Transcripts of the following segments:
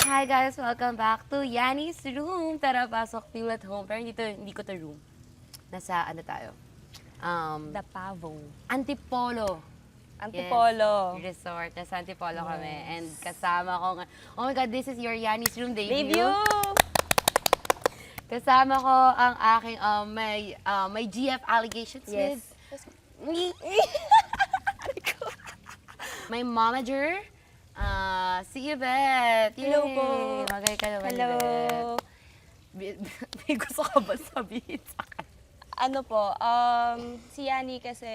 Hi guys! Welcome back to Yanni's Room. Tara, pasok. Feel at home. Pero hindi ko to room. Nasa ano tayo? The Pavo. Antipolo. Antipolo. Yes, resort. Nasa Antipolo kami. And kasama ko nga. Oh my God, this is your Yanni's Room debut. Debut! Kasama ko ang aking may GF allegations Yes. with me. My momager, si Yvette. Hello Yay! po. Magay ka naman, Hello. Yvette. May gusto ka ba sabihin sa akin? Ano po, si Yani kasi,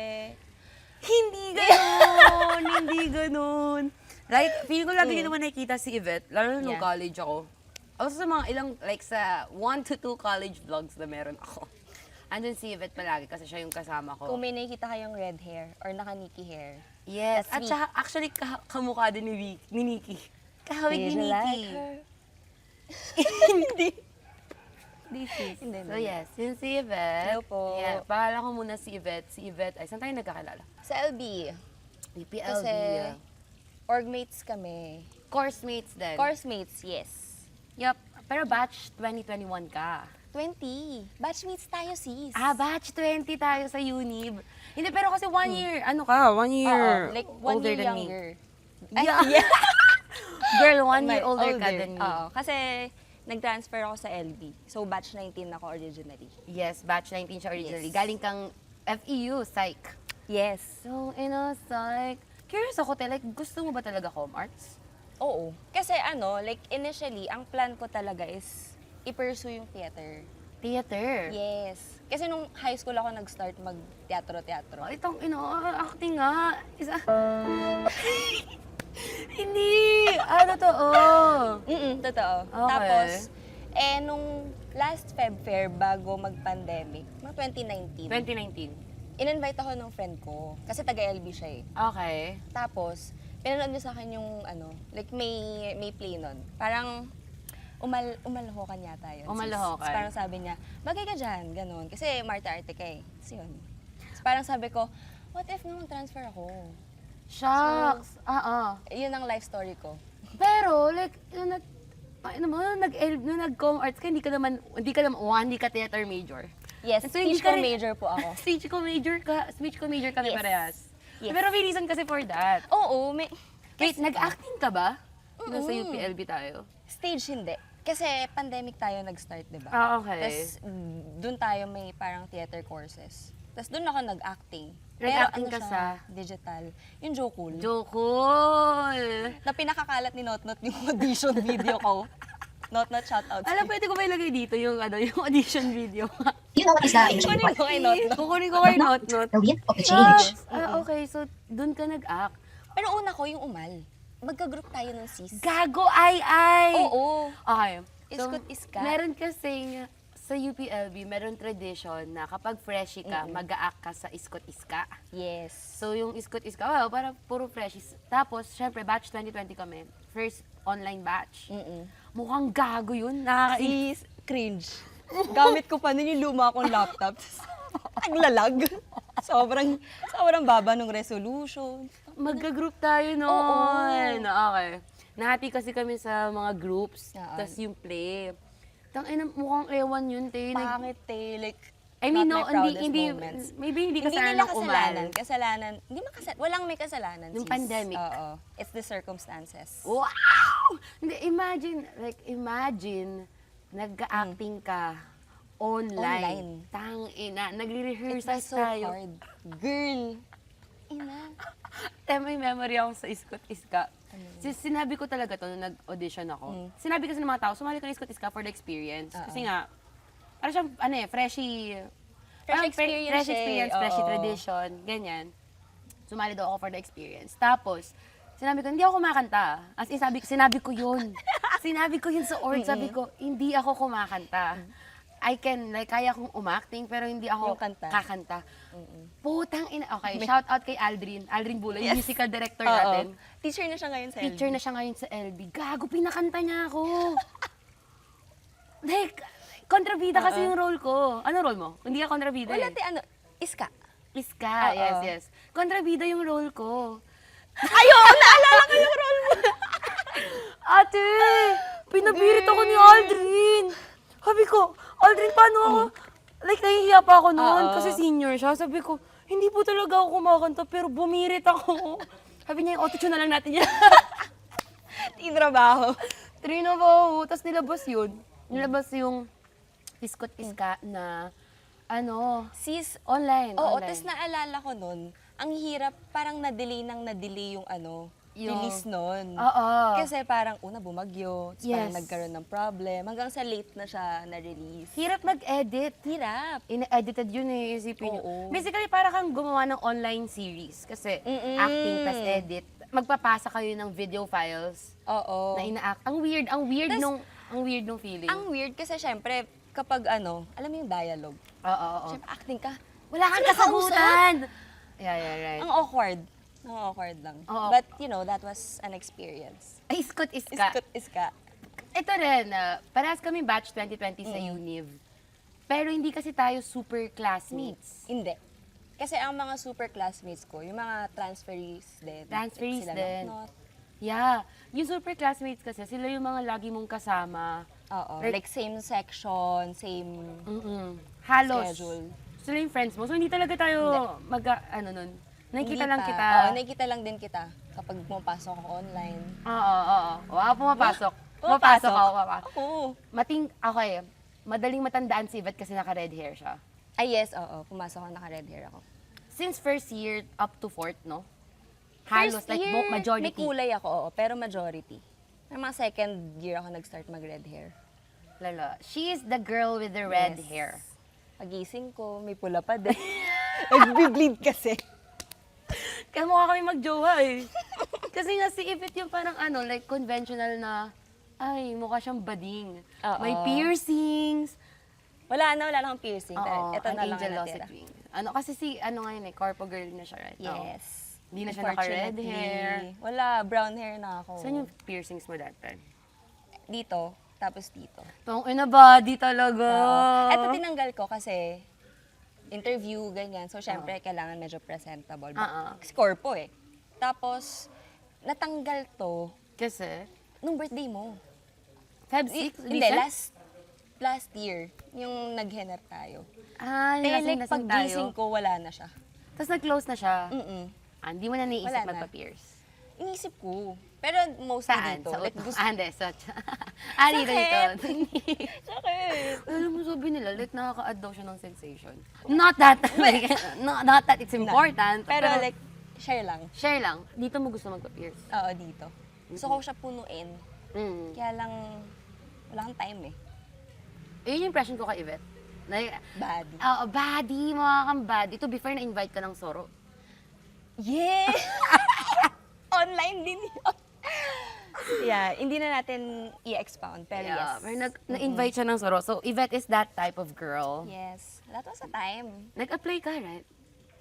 Hindi ganon! Hindi ganon! Like, feeling ko lagi din naman nakikita si Yvette, lalo na nung Yeah. college ako. Also sa mga ilang, like sa 1 to 2 college vlogs na meron ako. Andun si Yvette palagi kasi siya yung kasama ko. kung may nakikita kayong red hair or naka-Nikki hair, Yes. That's At me. saka, actually, kamukha din ni Nikki. Kahawig ni did you Nikki. like her? Hindi. This is. Hindi, So hindi. yes, yun si Yvette. Hello po. Yeah, pangalan ko muna si Yvette. Si Yvette, ay, saan tayo nagkakilala? Sa LB, PPLB. kasi orgmates kami. Course mates din. Coursemates, yes. Yup. Pero batch 2021 ka. 20. Batchmates tayo, sis. Ah, batch 20 tayo sa Unib. Hindi, pero kasi 1 year, ano ka, 1 year Oo, like 1 older year than me. younger. Yeah. Girl, 1 year My- older ka than me. Oo, kasi nag-transfer ako sa LB. So, batch 19 ako originally. Yes, batch 19 siya originally. Yes. Galing kang FEU, psych. Yes. So, psych. Curious ako, like, gusto mo ba talaga com arts? Oo. Kasi like initially, ang plan ko talaga is i-pursue yung theater. Theater. Yes. Kasi nung high school ako nag-start mag-teatro-teatro. Oh, itong, acting nga. Isa. Hindi. Totoo. Totoo. Okay. Tapos, nung last Feb Fair bago mag-pandemic, mga 2019, 2019. in-invite ako ng friend ko. Kasi taga-LB siya eh. Okay. Tapos, pinanood niya sa akin yung like may play nun. Parang umalahokan yata yun. Umalahokan. Tapos parang sabi niya, bagay ka dyan, ganun. Kasi Marta Arte ka eh. Tapos yun. Tapos parang sabi ko, what if naman transfer ako? Shucks. Yun ang life story ko. Pero, like, nung nag-com arts ka, hindi ka naman, hindi ka theater major. Yes, So, hindi speech ka ko rin- major po ako. Speech ko major kami Yes. parehas. Yes. Pero may reason kasi for that. Oo, may Wait, nag-acting ka ba? Nasa UPLB tayo. stage hindi. Kasi pandemic tayo nag-start, di ba? Okay. Tapos doon tayo may parang theater courses. Tapos doon ako nag-acting. Nag-acting ka siya, sa? digital. Yung Jokul. Jokul! Na pinakakalat ni Notnot yung audition video ko. Notnot shoutout. Alam, pwede ko ba ilagay dito yung audition video? You know what is that English Kunin word? ko kay Notnot. Kukunin ko kay Notnot. The weight of the change. Okay, so dun ka nag-act. Pero una ko yung umal. Magka-group tayo ng sis. Gago, ay! Oo. Okay. Iskot iska. Meron kasing sa UPLB, meron tradition na kapag freshie ka, mag-act ka sa iskot iska. Yes. So yung iskot iska, wow, parang puro freshies. Tapos, syempre, batch 2020 kami. First online batch. Mukhang gago yun. Sis, cringe. Gamit ko pa nun yung luma kong laptop. Naglalag. Sobrang baba nung resolution. Magka-group tayo noon. Okay. Nahati kasi kami sa mga groups, Oo. tas yung play. Mukhang ewan yun, te. Pangit eh. Like, I mean, not no, my proudest hindi, moments. maybe hindi Hindi kasalanan nila ng kasalanan. umal. Kasalanan. Walang may kasalanan, Yung sis. pandemic. Oo. It's the circumstances. Wow! Hindi, imagine, nag-acting ka online. Online. Tangina, It nagre-rehearsal was so tayo. hard. Girl. Ina. May memory ako sa Iskot Iska. Sinabi ko talaga to nung nag-audition ako. Sinabi kasi ng mga tao, sumali ka ng Iskot Iska for the experience. Kasi nga, parang siyang, freshie. Parang experience fresh siya eh. experience, freshie Oo. tradition, ganyan. Sumali daw ako for the experience. Tapos, sinabi ko, hindi ako kumakanta. As in, sinabi ko yun. Sinabi ko yun sa org. Sabi ko, hindi ako kumakanta. Kaya kong umacting, pero hindi ako Yung kanta. kakanta. Putang ina. Okay, shout out kay Aldrin. Aldrin Bula, yung musical director Oo. natin. Teacher na siya ngayon sa LB. Teacher na siya ngayon sa LB. Gago, pinakanta niya ako. Like, kontrabida kasi yung role ko. Ano role mo? Hindi ka kontrabida Wala eh. iska. Iska, Oo. yes. Kontrabida yung role ko. Ayun! Naalala ko yung role mo! Ate! Pinabirit ako ni Aldrin. Sabi ko, Aldrin, paano ako? Like, nahihiya pa ako noon Oo. kasi senior siya. Sabi ko, hindi po talaga ako kumakanta, pero bumirit ako. Sabi niya, yung auto-tune na lang natin yan. Tinrabaho. Trinabaho. Tapos nilabas yun. Nilabas yung Iskot Iska na, Sis, online. oo, online. tapos naalala ko nun, ang hirap, parang na-delay yung release nun. Oo. Kasi parang una bumagyo, tapos parang Yes. nagkaroon ng problem, hanggang sa late na siya na-release. Hirap mag-edit. Hirap. Ina-edited yun eh, isipin nyo. Oo. Basically, para kang gumawa ng online series. Kasi Mm-mm. acting plus edit. Magpapasa kayo ng video files Oo. na ina-act. Ang weird nung feeling. Ang weird kasi syempre, kapag alam mo yung dialogue, Oo. syempre acting ka, Wala kang kasagutan! Yeah, right. ang awkward. Ang awkward lang. Oo. But, that was an experience. Ay, Iskot Iska. Iskot iska. Ito rin, parehas kami batch 2020 sa UNIV. Pero hindi kasi tayo super classmates. Hindi. Kasi ang mga super classmates ko, yung mga transferees din. Transferees Sila din. Not. Yeah. Yung super classmates kasi, sila yung mga lagi mong kasama. Oo. Like- Like same section, same Halos. schedule. Sila yung friends mo. So, hindi talaga tayo nun. Nakikita Hindi lang pa. kita. Oo, nakikita lang din kita kapag pumapasok ako online. Oo. Wow, pumapasok. Pumapasok ako. Oo. Madaling matandaan si Yvette kasi naka-red hair siya. Ay, yes, oo. Pumasok ako, naka-red hair ako. Since first year up to fourth, no? Halos, First like, year, majority. may kulay ako, oo, pero majority. May mga second year ako nag-start mag-red hair. Lala. She is the girl with the red Yes. hair. Pagising ko, may pula pa din. Nag-bleed kasi. Kaya mukha kami magjowa eh. Kasi nga si Yvette yung parang like conventional na, ay, mukha siyang bading. Oo. May piercings. Wala na akong piercing. Oo, Ito an na lang angel ang lost natira. it wing. Kasi ngayon corpo girl na siya right now. Yes. Hindi na siya naka-red Unfortunately, hair. Wala, brown hair na ako. Saan yung piercings mo that time? Dito, tapos dito. Tong ina body talaga. Ito tinanggal ko kasi interview, ganyan. So, syempre, kailangan medyo presentable. Kasi corpo eh. Tapos, natanggal to Kasi, nung birthday mo. Feb 6? Hindi, last year. Yung nag-henna tayo. Nilasing Like, tayo. paggising ko, wala na siya. Tapos nag-close na siya. Hindi mo na Wala naisip na. magpa-pierce. Inisip ko. Pero mostly Saan? dito. Sa Like, utak? gusto, Hindi. Dito. Sakit. Alam mo, sabi nila, like, nakaka-add daw siya ng sensation. Not that, like, not that it's important. Pero like, share lang. share lang. Dito mo gusto magpa-pierce. Oo, dito. Gusto ko siya punuin. Mm. Kaya lang, wala kang time eh. Yun yung impression ko kay Yvette. Like, Body. body, mukha kang body. Ito before na-invite ka ng Soro. Yeah! Online din yun. Yeah, hindi na natin i-expound, pero yes. Pero na-invite siya ng Soro. So, Yvette is that type of girl. Yes. That was a time. Nag-apply ka, right?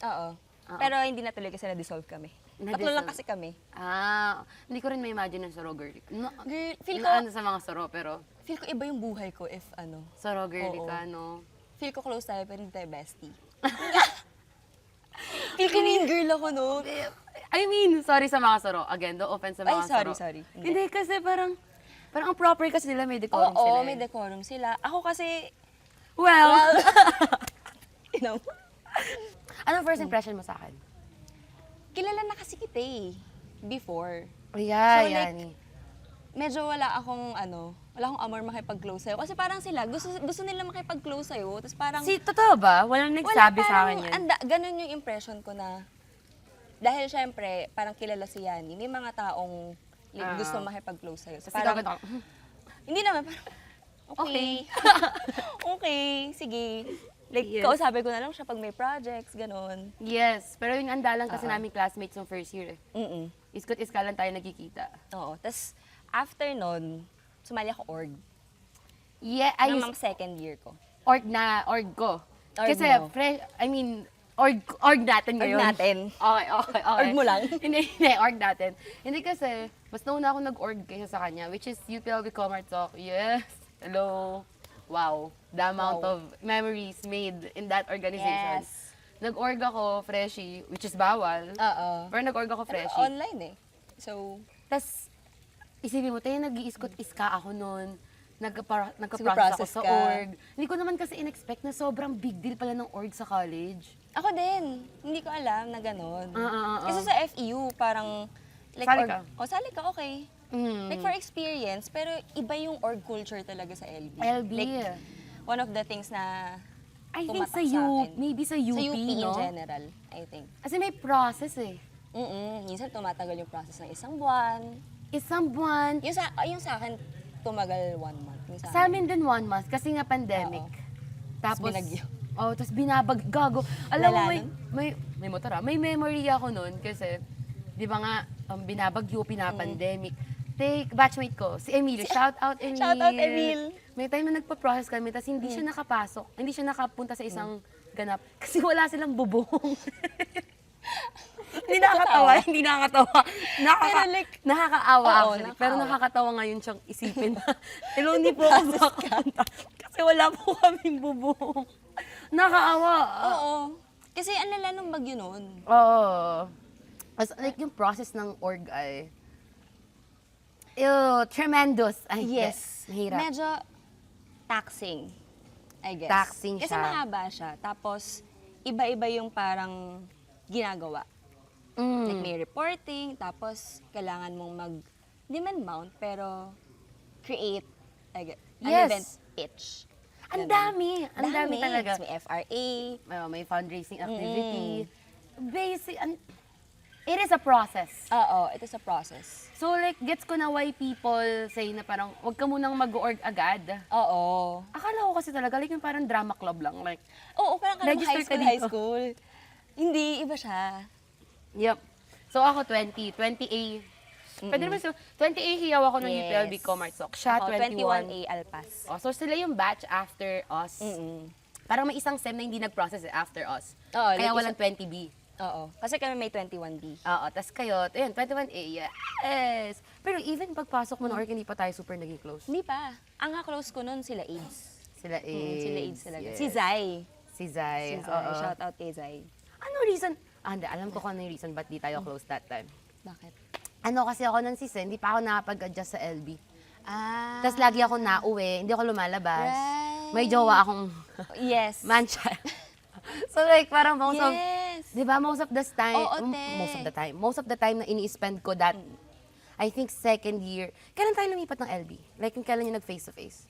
Oo. Pero hindi na tuloy kasi na-dissolve kami. Tatlo Na-dissolve. lang kasi kami. Hindi ko rin ma-imagine ng Soro girl. No, Girl, feel ko, sa mga Soro, pero feel ko iba yung buhay ko if Soro girly Oo. ka, no? feel ko close tayo pero hindi tayo bestie. Feel ko mean girl ako, no? I mean, sorry sa mga Soro. Again, no offense sa mga Ay, Soro. sorry. Hindi, kasi parang ang proper kasi nila, may decorum Oo, sila. may decorum sila. Ako kasi, Well, you know, anong first impression mo sa akin? kilala na kasi kita eh. Before. Yeah, So, like, yan. Medyo wala akong amor makipag-close sa'yo. Kasi parang sila, gusto nila makipag-close sa'yo. Tapos parang, Totoo ba? Walang nagsabi sa akin yun. Ganun yung impression ko na, dahil syempre, parang kilala si Yani, may mga taong like, gusto makipag-close sa'yo. So, Kasi parang, gagawin ako, hindi naman, parang, okay. Okay, sige. Like, Yes. kausapin ko na lang siya pag may projects, ganun. Yes, pero yung andalang kasi namin classmates ng first year eh. Mm-mm. Iskot-iska lang tayo nagkikita. Oo. Tapos, after nun, sumali ako org. Yeah, Ng mga second year ko. org ko. Org Kasi mo. org natin Org ngayon. natin. Okay. Org mo lang? hindi, org natin. Hindi kasi, mas nauna ako nag-org kaysa sa kanya, which is UPLB Comart Talk. Yes. Hello. Wow. The amount Wow. of memories made in that organization. Yes. Nag-org ako, freshie, which is bawal. Oo. Pero nag-org ako Pero freshie. online eh. So, Tapos, isipin mo, tayo nag-iiskot-iska ako noon. Nagka-process ako Process sa ka. org. Hindi ko naman kasi in-expect na sobrang big deal pala ng org sa college. Ako din. Hindi ko alam na gano'n. Ah. Kasi sa FEU, parang... Sali ka? Sali ka, okay. Like for experience, pero iba yung org culture talaga sa LB. LB. Like, one of the things na I think tumatak sa UP, akin. maybe sa UP, Sa UP in no? general, I think. Kasi may process eh. Minsan tumatagal yung process ng isang buwan. Isang buwan. Yung sa akin, tumagal 1 month. Yung Sa amin din 1 month kasi nga pandemic. Oo. Tapos, binagyo. tapos gago. Alam mo, Lala may motor may memory ako noon kasi, di ba nga, binabagyo, pinapandemic. Batchmate ko, si Emil. Shout out, Emil. Shout out, Emil. May time na nagpa-process kami, tapos hindi siya nakapasok. Hindi siya nakapunta sa isang ganap. Kasi wala silang bubong. Hindi nakakatawa, hindi nakakatawa. Pero like, Nakakaawa oo, actually. Pero nakakaawa. nakakatawa ngayon siyang isipin na, hello, hindi po ako makapunta. Kasi wala po kaming bubong. Nakakaawa. oo. Kasi ang lala nung bagyo nun. Oo. As, like yung process ng org ay, tremendous. Ay, yes. Mahirap. Medyo taxing, I guess. Taxing Kasi siya. mahaba siya. Tapos, iba-iba yung parang ginagawa. Like may reporting, tapos kailangan mong di man mount, pero create, like, an Yes. event pitch. Ang Ganun. dami. Ang dami talaga. Tapos may FRA. May fundraising activity. Basic. It is a process. Oo, it is a process. So like, gets ko na why people say na parang, wag ka munang mag-org agad. Oo. Akala ko kasi talaga, like yung parang drama club lang. Like, Oo, parang kalang Register ka high dito. school. Hindi, iba siya. yep. So ako 20A. Pwede naman so, 20A hiyaw ako ng Yes. UPLB Comarsoc. Siya, Ako, 21. 21A Alpas. Oh, so sila yung batch after us. Parang may isang sem na hindi nag-process after us. Oo, Kaya like walang 20B. Oo. Kasi kami may 21B. Oo, tas kayo, ayun, 21A, yes! Pero even pagpasok mo ng org, hindi pa tayo super naging close. Hindi pa. Ang ka-close ko nun, sila AIDS. Sila AIDS. Sila AIDS talaga. yes. Si Zai. Si Zai, Si Zai. oo. Shout out kay Zai. Ano reason? Hindi, alam ko kung ano yung reason ba't di tayo close that time. Bakit? Ano kasi ako ng sis, hindi pa ako nakapag-adjust sa LB. Ah. Tapos lagi ako nauwi, hindi ako lumalabas. Right. May jowa akong Yes. man-child. So like, parang Yes. di ba, most of the time, Oo, te. most of the time na ini-spend ko that, I think second year, kailan tayo lumipat ng LB? Like, yung kailan yung nag-face-to-face?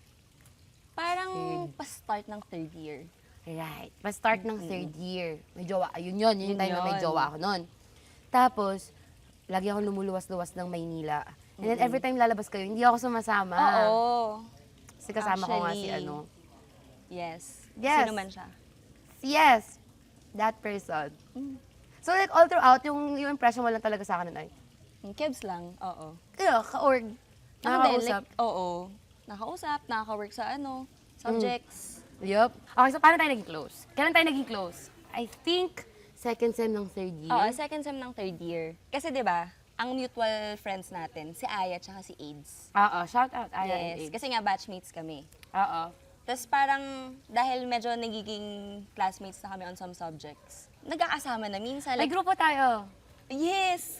Parang pa-start ng third year. Right. Pa-start ng third year. May jowa. Ayun yun. Yun yung time na may Yun. jowa ako noon. Tapos, lagi ako lumuluwas-luwas ng Maynila. And then every time lalabas kayo, hindi ako sumasama. Oo. Kasi kasama ko nga si Actually, ano. Yes. Yes. Sino man siya? Yes! That person. So like all throughout, yung impression mo lang talaga sa akin nun ay, Kebs lang. Oo. kaya ka-org. Ako din, Nakakausap. like, oo. Nakausap, nakaka-work sa subjects. Yup. Okay, so paano tayo naging close? Kailan tayo naging close? I think second sem ng third year. Oo, second sem ng third year. Kasi 'di ba, ang mutual friends natin, si Aya at si AIDS. Oo, shout out. Aya and Yes, Abe. kasi nga batchmates kami. Oo. Tapos parang dahil medyo nagiging classmates na kami on some subjects, nagkakasama na minsan. May Like, grupo tayo. yes!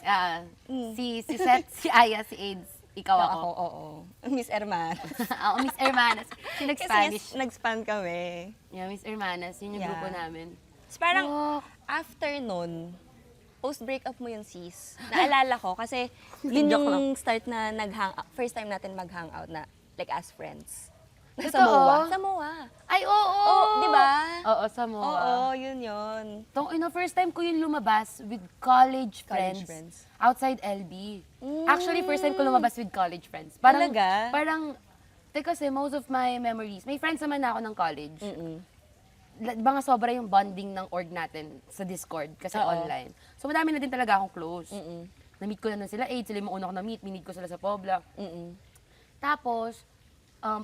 Si Seth, si Aya, si AIDS, ikaw ako. oo. Miss Hermanas. Oo, Miss Hermanas. Si Kasi nag-Spanish. nag-span kami. Yeah, Miss Hermanas, yun yung Yeah. grupo namin. Tapos parang Oh. after nun, post-breakup mo yung sis. Naalala ko kasi yun Joke yung start na first time natin mag-hangout na like as friends. Sa Totoo? MOA. Sa MOA. Ay, oo! Oh, di ba? Oo, sa MOA. Oo, yun. First time ko yung lumabas with college College friends. friends. Outside LB. Actually, first time ko lumabas with college friends. Parang, Talaga? Parang, kasi most of my memories, may friends naman na ako ng college. Mga sobra yung bonding ng org natin sa Discord kasi Oo. online. So, madami na din talaga akong close. Na-meet ko na nun sila, sila yung mauna ko na-meet, minid ko sila sa Pobla. Tapos,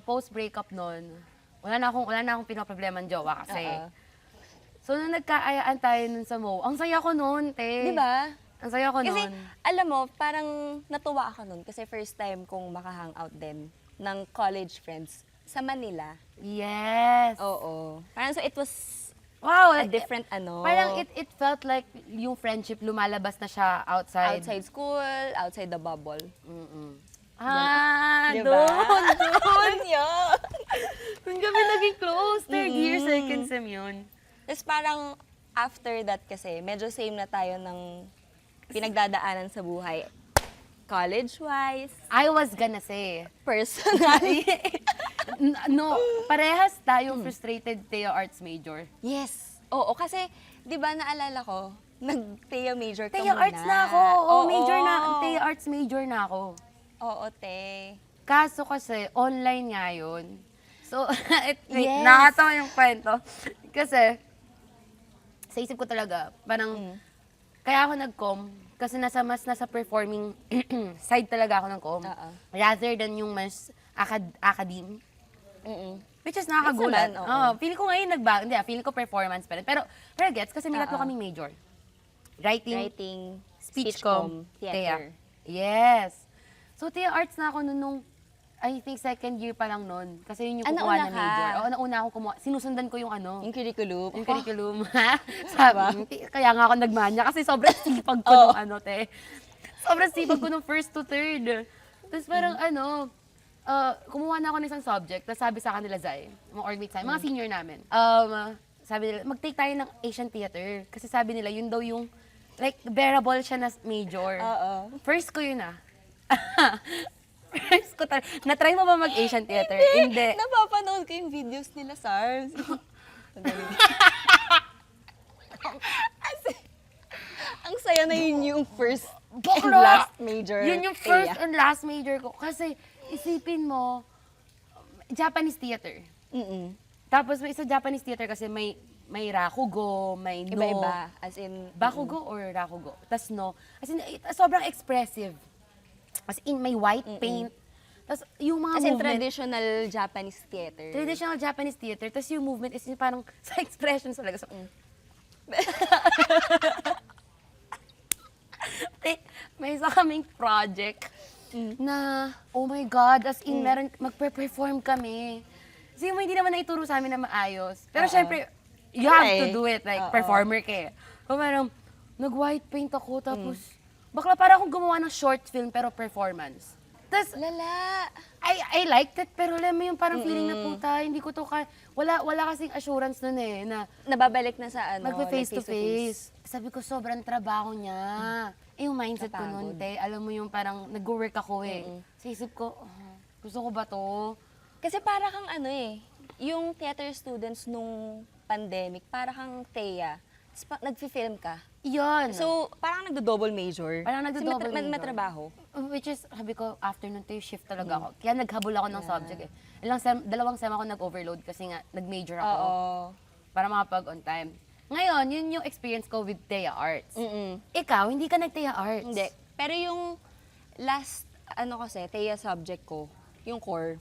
post-breakup nun, wala na akong pinaproblema ng jowa kasi. Oo. So, nung nagkaayaan tayo nun sa Mo, ang saya ko nun, te. Di ba? Ang saya ko Kasi, nun. alam mo, parang natuwa ako nun kasi first time kong maka-hangout din ng college friends sa Manila. Yes. Oo. Parang so it was Wow. a different Parang it felt like yung friendship lumalabas na siya outside. outside school, outside the bubble. Diba? Doon. yun. Doon kami naging close. Third year, Mm-mm. second sem yun. Tapos parang after that kasi, medyo same na tayo ng pinagdadaanan sa buhay. College-wise, I was gonna say, personally. no, parehas tayong frustrated Theo Arts major. Yes. Oo, kasi, di ba naalala ko, nag-Thea major ka Theo muna. Arts na ako. Oo, major na. Theo Arts major na ako. Oo, te. Kaso kasi, online nga yun. So, Yes. nakatawa yung kwento. Kasi, sa isip ko talaga, parang, kaya ako nag-com, kasi nasa performing side talaga ako ng com. Oo. Rather than yung mas academe. Mm-mm. Which is nakakagulat. Yes naman, oo. Feeling ko ngayon feeling ko performance pa rin. Pero gets, kasi may tatlo kaming major. Writing, Speech com, Thea. theater. Yes. So, Thea Arts na ako nung I think second year pa lang nun. Kasi yun yung kukuha nauna na ka? major. Oo, nauna ako kumuha. Sinusundan ko yung Yung curriculum. yung curriculum. Sabi, kaya nga ako nagmanya kasi sobrang sipag ko nung te. Sobrang sipag ko nung first to third. Tapos parang kumuha na ako ng isang subject. Tapos sabi sa kanila, Zay, mga orgmates sa mga senior namin. Sabi nila, mag-take tayo ng Asian Theater. Kasi sabi nila, yun daw yung, like, bearable siya na major. Oo. First ko yun First ko na-try mo ba mag-Asian Theater? Hindi. Napapanood ko yung videos nila, SARS. Ang saya na yun yung first and Bakla! last major. Yun yung first Thea. and last major ko. Kasi, isipin mo, Japanese theater. Mm-mm. Tapos may sa Japanese theater kasi may rakugo, may no. Iba-iba. As in, Bakugo or rakugo. Tapos no. As in, sobrang expressive. As in, may white paint. Tapos yung mga as in movement. traditional Japanese theater. Traditional Japanese theater. Tapos yung movement is yung parang sa expressions talaga. So, may isa kaming project na, oh my God, as in, meron, magpe-perform kami. Kasi mo, hindi naman naituro sa amin na maayos. Pero syempre, you have to do it, like, performer ka eh. So, parang, nag-white paint ako, tapos, bakla para akong gumawa ng short film, pero performance. Tapos, Lala. I liked it, pero alam mo yung parang feeling na puta, hindi ko to wala kasing assurance nun eh, na Nababalik na sa ano, magpe-face like to face. Sabi ko, sobrang trabaho niya. Eh, yung mindset ko Kapagod. nun, te, alam mo yung parang nag-work ako eh. Sa isip ko, gusto ko ba to? Kasi para kang ano eh, yung theater students nung pandemic, para kang Thea. Tapos nag-film ka. Yun. So, parang nagdo-double major. Parang nagdo-double Kasi major. matrabaho. Which is, sabi ko, afternoon to shift talaga ako. Kaya naghabol ako ng subject eh. Dalawang sem ako nag-overload kasi nga, nag-major ako. Oo. Para makapag on time. Ngayon, yun yung experience ko with Thea Arts. Mm-mm. Ikaw, hindi ka nag-Thea Arts. Hindi. Pero yung last, Thea subject ko, yung core,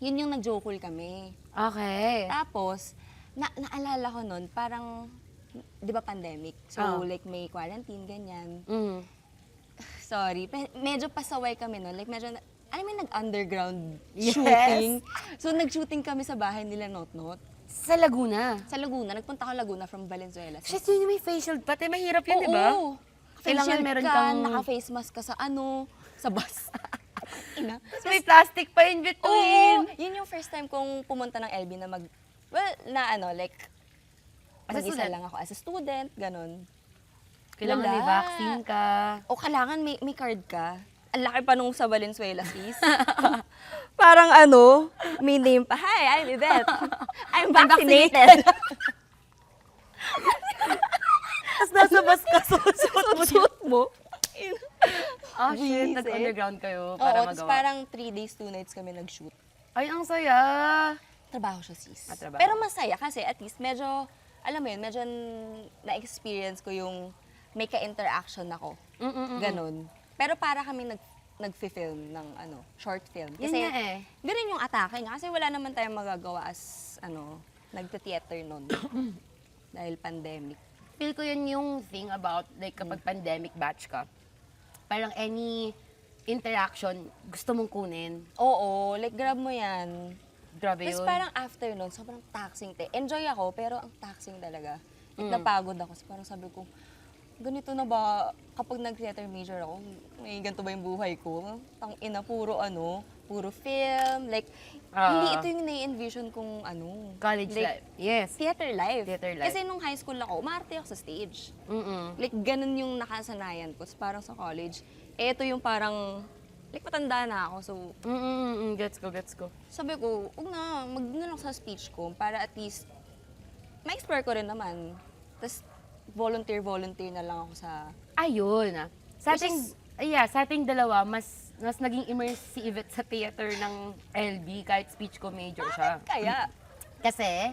yun yung nag-jokul kami. Okay. Tapos, naalala ko nun, parang, di ba pandemic? So, like, may quarantine, ganyan. Mm. Sorry, medyo pasaway kami nun. Like, medyo, alam mo yung nag-underground Yes. shooting? So, nag-shooting kami sa bahay nila, Not. Sa Laguna. Sa Laguna, nagpunta ko Laguna from Valenzuela. Shit, yun yung may facial pati mahirap yun, di ba? Oo. Kailangan Facial meron ka, kang... naka-face mask ka sa sa bus. Ina. May plastic pa in between. Oo, yun yung first time kong pumunta ng LB na like, As a mag-isa student? lang ako as a student, ganun. Kailangan may Wala. vaccine ka. O kailangan may card ka. Ang laki pa nung sa Valenzuela, sis. Parang may name pa. Hi, I'm Yvette. I'm vaccinated. Tapos nasa bus ka, Suit mo. Oh shit, Visit. nag-underground kayo Oo, para tapos magawa. parang 3 days, 2 nights kami nag-shoot. Ay, ang saya. Trabaho siya, sis. Trabaho. Pero masaya kasi at least medyo, alam mo yun, medyo na-experience ko yung may ka-interaction ako. Ganon. Pero para kami nag-film ng short film. Yun nga eh. Ganun yung atake niya. Kasi wala naman tayong magagawa as, nagte-theater nun. Dahil pandemic. Feel ko yun yung thing about, like, kapag pandemic batch ka, parang any interaction gusto mong kunin. Oo, like grab mo yan. Grabe Tapos yun. parang after nun, sobrang taxing. Enjoy ako, pero ang taxing talaga. Like, napagod ako. So, parang sabi ko, ganito na ba, kapag nag-theater major ako, may ganito ba yung buhay ko? Ina, puro film. Like, hindi ito yung nai-envision kong College like, life. Yes. Theater life. Theater life. Kasi nung high school ako, umarte ako sa stage. Mm-mm. Like, ganun yung nakasanayan ko. So, parang sa college, ito yung parang, like, matanda na ako. So, Gets ko. sabi ko, mag na lang sa speech ko para at least, ma-explore ko rin naman. Tapos, volunteer na lang ako sa... Ayun. Sa Which ating, sa ating dalawa, mas naging immersed si Yvette sa theater ng LB kahit speech ko major siya. Kaya, Kasi,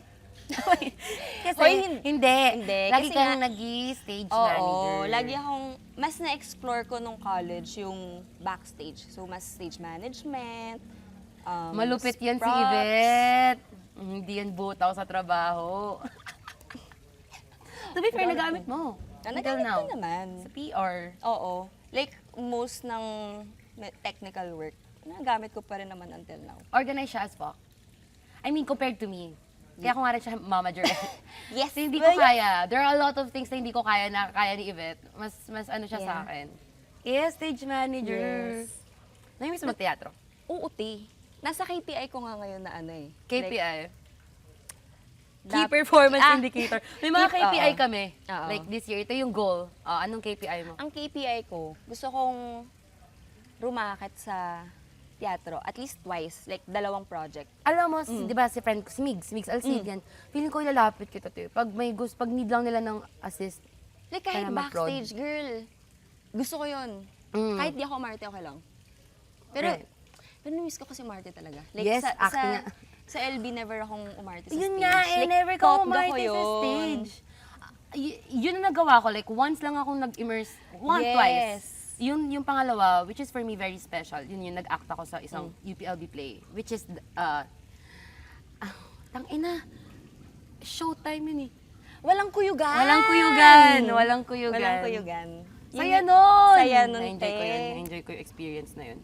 Hoy, hindi. Lagi Kasi kang nga- nag-stage manager. oo, lagi akong, mas na-explore ko nung college yung backstage. So, mas stage management, Malupit yan si props. Yvette. Hindi yan butaw sa trabaho. To be fair, nagamit mo. Until Nagamit now. ko naman. Sa PR. Oo. Like, most ng technical work, nagamit ko pa rin naman until now. Organized siya as fuck. I mean, compared to me. Kaya ako nga rin siya mamager. Yes. Kasi hindi ko kaya. There are a lot of things na hindi ko kaya na kaya ni Yvette. Mas ano siya sa Yeah. akin. Yes, stage manager. Yes. Namimiss mo teatro? UUT. Nasa KPI ko nga ngayon na KPI. Like, Key Performance Indicator. May mga Keep- KPI oo. kami. Oo. Like this year, ito yung goal. Anong KPI mo? ang KPI ko, gusto kong rumakit sa teatro at least twice, like 2 project. Alam mo, di ba si friend ko, si Migs Alcidian, feeling ko ilalapit kita to. Pag pag need lang nila ng assist, Like kahit Kaya mag-prod. backstage, girl, gusto ko yun. Kahit di ako umarte, okay lang. Pero, Right. pero namiss ko kasi umarte talaga. Like, Yes, acting nga. sa LB, never akong umarte sa Yun stage. nga, Like, never ka thought umarte ko sa yun. stage. Yun ang nagawa ko. Like, once lang akong nag-immerse. Yes. Twice. Yung pangalawa, which is for me very special, yun yung nag-act ako sa isang UPLB play, which is, tangina, showtime yun eh. Walang kuyugan. Walang kuyugan. Walang kuyugan. Walang kuyugan. Saya nun! Saya nun, Na-enjoy ko yun. te. Na-enjoy ko yung experience na yun.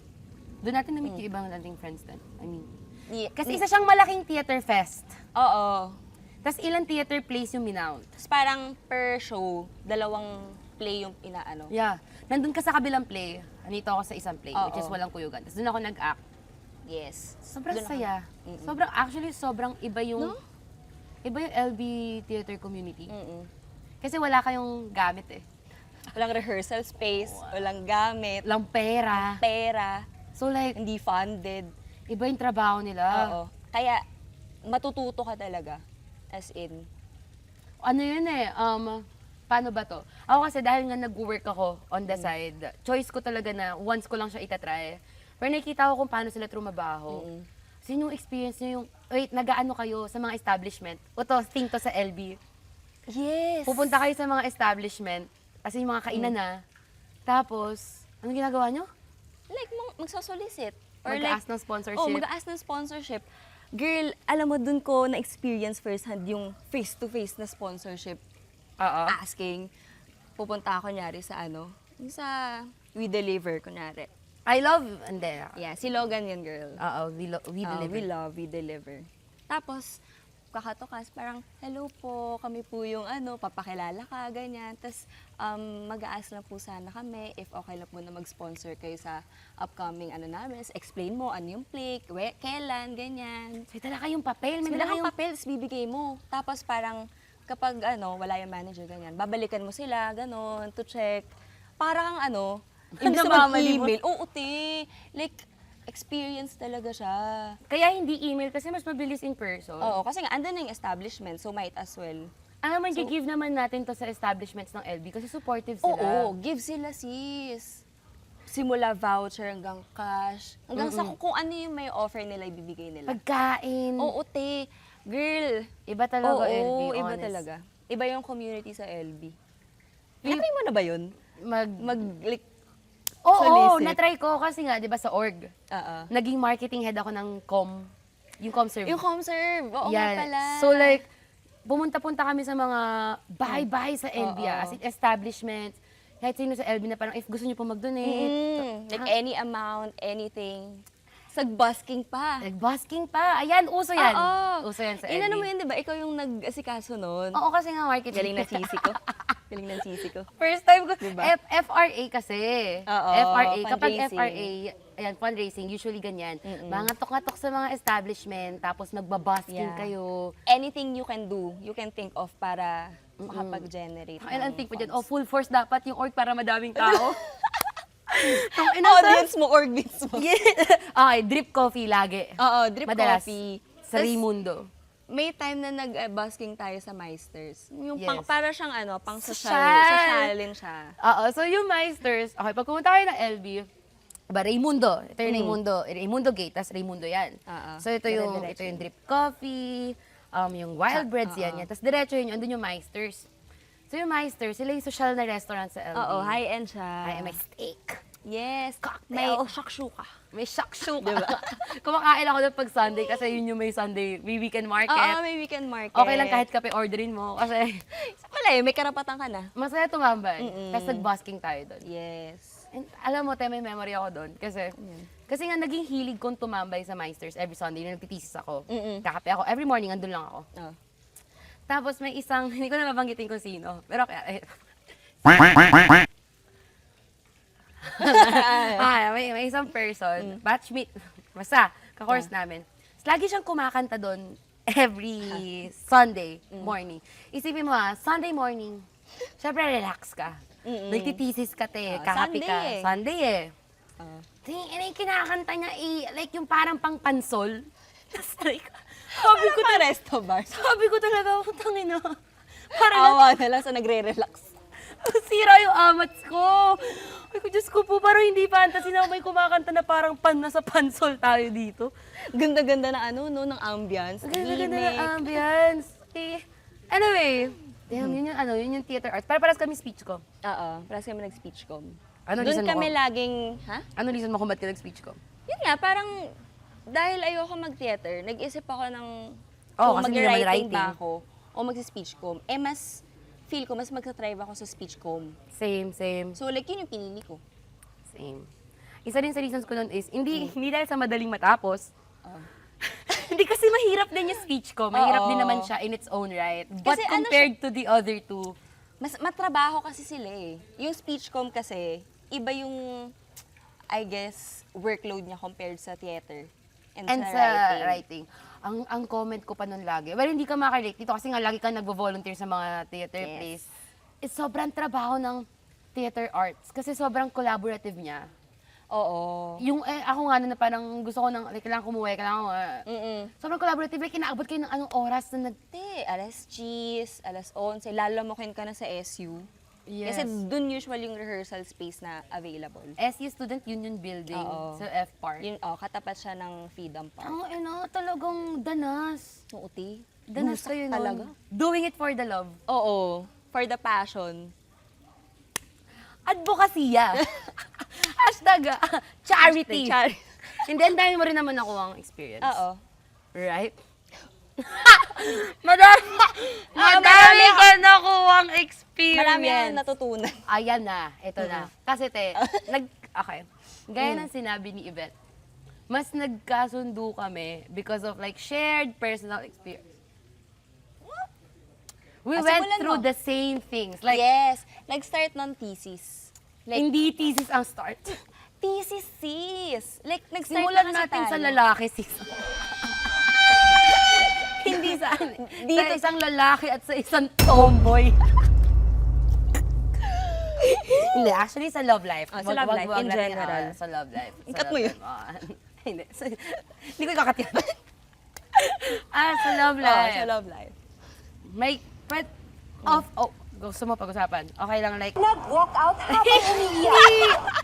Doon natin na-meet yung ibang nating friends din. I mean, Yeah. kasi isa siyang malaking theater fest. Oo. Tapos ilang theater plays yung minount. Tapos parang per show, 2 play yung inaano. Yeah. Nandun ka sa kabilang play. Nandito ako sa isang play, Oo. which is walang kuyugan. Tapos doon ako nag-act. Yes. Sobrang Doon ako- saya. Sobrang iba yung, iba yung LB theater community. Mm-mm. Kasi wala kayong gamit eh. Walang rehearsal space, walang gamit, Walang pera. pera, So like, hindi funded. iba yung trabaho nila. Oo. Kaya, matututo ka talaga. As in. Ano yun eh, paano ba to? Ako kasi dahil nga nag-work ako on the side, choice ko talaga na once ko lang siya itatry. Pero nakikita ko kung paano sila trumabaho. So yung experience nyo yung, wait, nag-ano kayo sa mga establishment? O to, thing to sa LB. Yes. Pupunta kayo sa mga establishment, as in yung mga kainan na. Tapos, anong ginagawa nyo? Like, magsasolicit. Or Mag-ask like, ng sponsorship. oh, mag-ask ng sponsorship. Girl, alam mo, dun ko na-experience firsthand yung face-to-face na sponsorship Oo. asking. Pupunta ako, kunyari, sa yung sa We Deliver, kunyari. I love, hindi. Yeah, si Logan yun, girl. Oo, we deliver. We love, we deliver. Tapos, kakatokas, parang, hello po, kami po yung papakilala ka, ganyan. Tapos, mag-a-ask lang po sana kami if okay lang po na mag-sponsor kayo sa upcoming namin. Explain mo ano yung play, kailan, ganyan. May dala kayong papel, may May dala dalang kayong... papel, tapos bibigay mo. Tapos parang, kapag wala yung manager, ganyan, babalikan mo sila, ganon, to check. Parang imbis na mag-email. Oo, te. Like, experience talaga siya. Kaya hindi email kasi mas mabilis in person. Oo, kasi nga, andun na yung establishment, so might as well. Alam mo, give naman natin to sa establishments ng LB kasi supportive sila. Oo, give sila, sis. Simula voucher hanggang cash. Hanggang sa kung ano yung may offer nila, ibibigay nila. Pagkain. Oo, te. Girl. Iba talaga Oo, LB, iba honest. talaga. Iba yung community sa LB. Pinatry mo na ba yun? Like, Oo, solicit. na-try ko kasi nga, di ba sa org, naging marketing head ako ng yung ComServe. Yung ComServe. Oo nga pala. So like, pumunta-punta kami sa mga bahay-bahay sa LB, Oo. as in establishments. Kahit sino sa LB na parang, if gusto niyo po mag-donate. Like any amount, anything. Sag-busking pa. Nag-busking pa. Ayan, uso yan. Oo. Uso yan sa LB. Inano mo yun, di ba? Ikaw yung nag-asikaso nun. Oo, kasi nga marketing. Galing na sisi ko. Galing ng sisi ko. First time ko. Diba? FRA kasi. Oo, FRA. Kapag fundraising. FRA, ayan, fundraising, usually ganyan. Mga tok sa mga establishment, tapos magbabasking Yeah. kayo. Anything you can do, you can think of para makapag-generate. Ang ng think ko dyan, funds. full force dapat yung org para madaming tao. Tong ina Audience mo, orbits mo. Okay, drip coffee lagi. Oo, drip Madalas. coffee. Sa Tas, Raimundo. may time na nag-busking tayo sa Meisters. Yung Yes. para siyang pang social. Social. Sosyalin siya. Oo, so yung Meisters, okay, pag pumunta kayo ng LB, diba, Raimundo. Ito yung Raimundo Gate, tas Raimundo yan. Oo. So ito yung drip coffee, yung wild breads yan. Tapos diretso yun, andun yung Meisters. So yung Meisters, sila yung social na restaurant sa LB. Oo, high-end siya. Ay, may steak. Yes. Cocktail. May shakshuka. May shakshuka. Kumakain ako doon pag Sunday kasi yun yung may Sunday, may weekend market. Oo, may weekend market. Okay lang kahit kape orderin mo kasi Isa pala may karapatan ka na. masaya tumambay. Tapos nag-busking tayo doon. Yes. And alam mo, may memory ako doon. Kasi nga naging hilig kong tumambay sa Meisters every Sunday. Nung nagtitisis ako. Kakape ako. Every morning, andun lang ako. Oh. Tapos may isang, hindi ko na mabanggitin kung sino. Pero may isang person, batchmate, basta, ka-course namin. Lagi siyang kumakanta doon every Sunday morning. Isipin mo Sunday morning, syempre relax ka. Nagtitisis ka kakape ka. Sunday eh. Sunday eh. Yung kinakanta niya like yung parang pang pansol. Sabi ko, resto bar. sabi ko talaga, tangina. Parang Awa na lang sa nagre-relax. sira yung amats ko. Ay ko, Diyos ko po, parang hindi fantasy na may kumakanta na parang nasa pansol tayo dito. Ganda-ganda na ng ambience. Ganda-ganda ng Gimmick. ambience. Anyway, yun yung theater arts. Para-paras kami speech ko. Oo, parang kami nag-speech com. Ano Doon reason mo kami ko? laging, Ano reason mo kung ba't ka nag-speech ko? Yun nga, parang dahil ayoko mag-theater, nag-isip ako ng Oo, kung kasi hindi naman mag-writing writing. ba ako o mag-speech com. Mas feel ko, mas magsa-thrive ako sa speech com. Same. So like, yun yung pinili ko. Same. Isa din sa reasons ko nun is, hindi dahil sa madaling matapos. Hindi kasi mahirap din yung speech ko. Mahirap Oo. din naman siya in its own right. But Kasi compared to the other two, Mas matrabaho kasi sila eh. Yung speech com kasi, iba yung, I guess, workload niya compared sa theater. and sa writing. Ang comment ko pa nun lagi, well, hindi ka makarelate dito kasi nga lagi ka nagvo-volunteer sa mga theater Yes. plays. It's sobrang trabaho ng theater arts kasi sobrang collaborative niya. Oo. Yung ako nga na parang gusto ko ng, like, kailangan kumuwi, sobrang collaborative, like, inaabot kayo ng anong oras na Alas 10, alas 11, lalamukin ka na sa SU. Yes. Kasi dun usual yung rehearsal space na available. SU Student Union Building Oo. sa F Park. Yun, katapat siya ng Freedom Park. Ang talagang danas. Uuti. Danas Busak kayo nun. talaga. Doing it for the love. Oo. For the passion. Advokasya. Hashtag charity. Charity. Hindi, ang dami mo rin naman ako ang experience. Oo. Right? Madami ka nakuhang experience. Marami akong natutunan. Ayan na, ito na. Kasi okay. Gaya ng sinabi ni Yvette, mas nagkasundo kami because of like shared personal experience. We went simulan through mo. the same things. Like, Yes. Nag-start ng thesis. hindi thesis ang start. Thesis, sis. Like, nag-start Simulan na kasi natin tayo. sa lalaki, sis. Hindi sa Dito- isang lalaki at sa isang tomboy. Hindi, actually sa love life. Sa love life, in natin, general. sa love life. Sa Cut love mo yun. life. Hindi. Hindi ko ikakat yan. Sa love life. Sa love life. May, gusto mo pag-usapan? Okay lang, like, Nag-walk out habang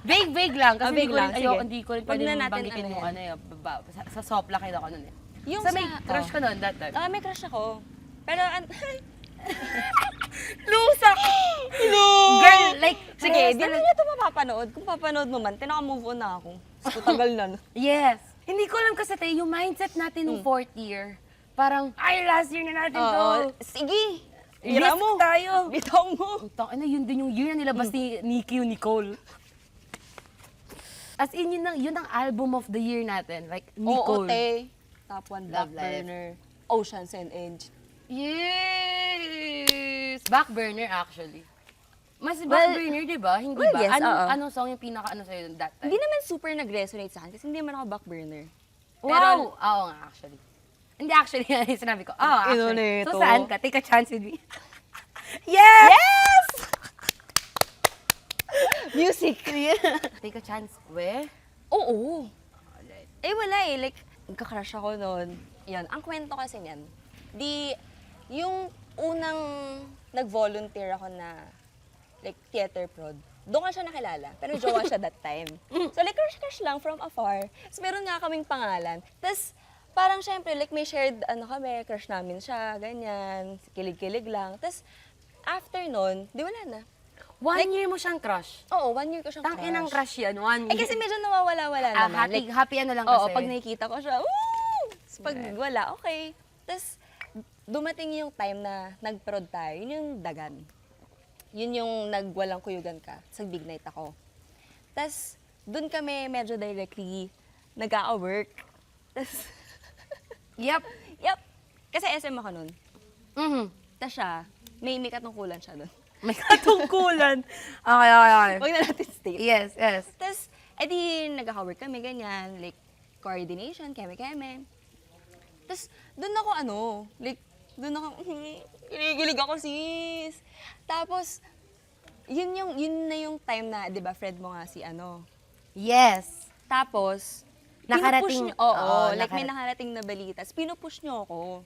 vague lang. Kasi Vague lang, sige. hindi ko rin Wag pwede na natin banggitin ano yung yan. sa sopla kayo ako nun eh. Yung Sa may sa- crush ko nun that time. May crush ako. Pero, Lusak! Girl, like, sige, parehas di na talaga- niya ito mapapanood. Kung papanood mo man, tinaka-move on na ako. So, tagal na. No? Yes. Hindi ko alam kasi yung mindset natin nung fourth year, parang, ay, last year na natin to. Oo. Sige. Bira Risk mo. tayo. Bitaw mo. Yun din yung year na nilabas ni Nikki yung Nicole. As in, yun ang album of the year natin. Like, Nicole. OOT. Top 1 Black Love Life. Burner. Oceans and Edge. Yes! Back burner, actually. Mas Well, backburner, di ba? Hindi well, ba? yes, oo. Anong song yung pinaka-ano sa'yo that time? Hindi naman super nag-resonate sa akin kasi hindi naman ako backburner. Wow! Oo nga, actually. Hindi actually, sinabi ko, Ino actually. nito. So, saan ka? Take a chance with me. Yes! Yes! Music! Take a chance. Where? Oo. Eh, wala eh. Like, nagka-crush ako noon. Yan. Ang kwento kasi niyan, yung unang nag-volunteer ako na, like, theater prod, doon ka siya nakilala. Pero jowa siya that time. So, like, crush lang from afar. So, meron nga kaming pangalan. Tapos, parang syempre, like, may shared, kami, crush namin siya, ganyan, kilig-kilig lang. Tapos, after nun, di wala na. 1 year mo siyang crush. Oo, 1 year ko siyang Tang inang crush yan, 1 year. Eh, kasi medyo nawawala-wala naman. happy, Like, happy ano lang kasi. oo, pag nakikita ko siya, woo! Tapos pag wala, okay. Tapos, dumating yung time na nag-prod tayo, yun yung dagan. Yun yung nagwalang kuyugan ka. Sa big night ako. Tapos, dun kami medyo directly nag-a-work. Tapos, Yep. yep. Kasi SM ako nun. Mhm. Tapos siya, may katungkulan siya dun. May katungkulan. Okay, okay. Huwag na natin state. Yes, yes. Tapos, edi, nag-work kami, ganyan, like, coordination, keme-keme. Tapos, doon ako, doon ako, kinikilig ako, sis. Tapos, yun na yung time na, di ba, friend mo nga si Yes. Tapos, Nakarating- pinupush niyo, oo, oo, like, may nakarating na balita. Tapos, pinupush niyo ako.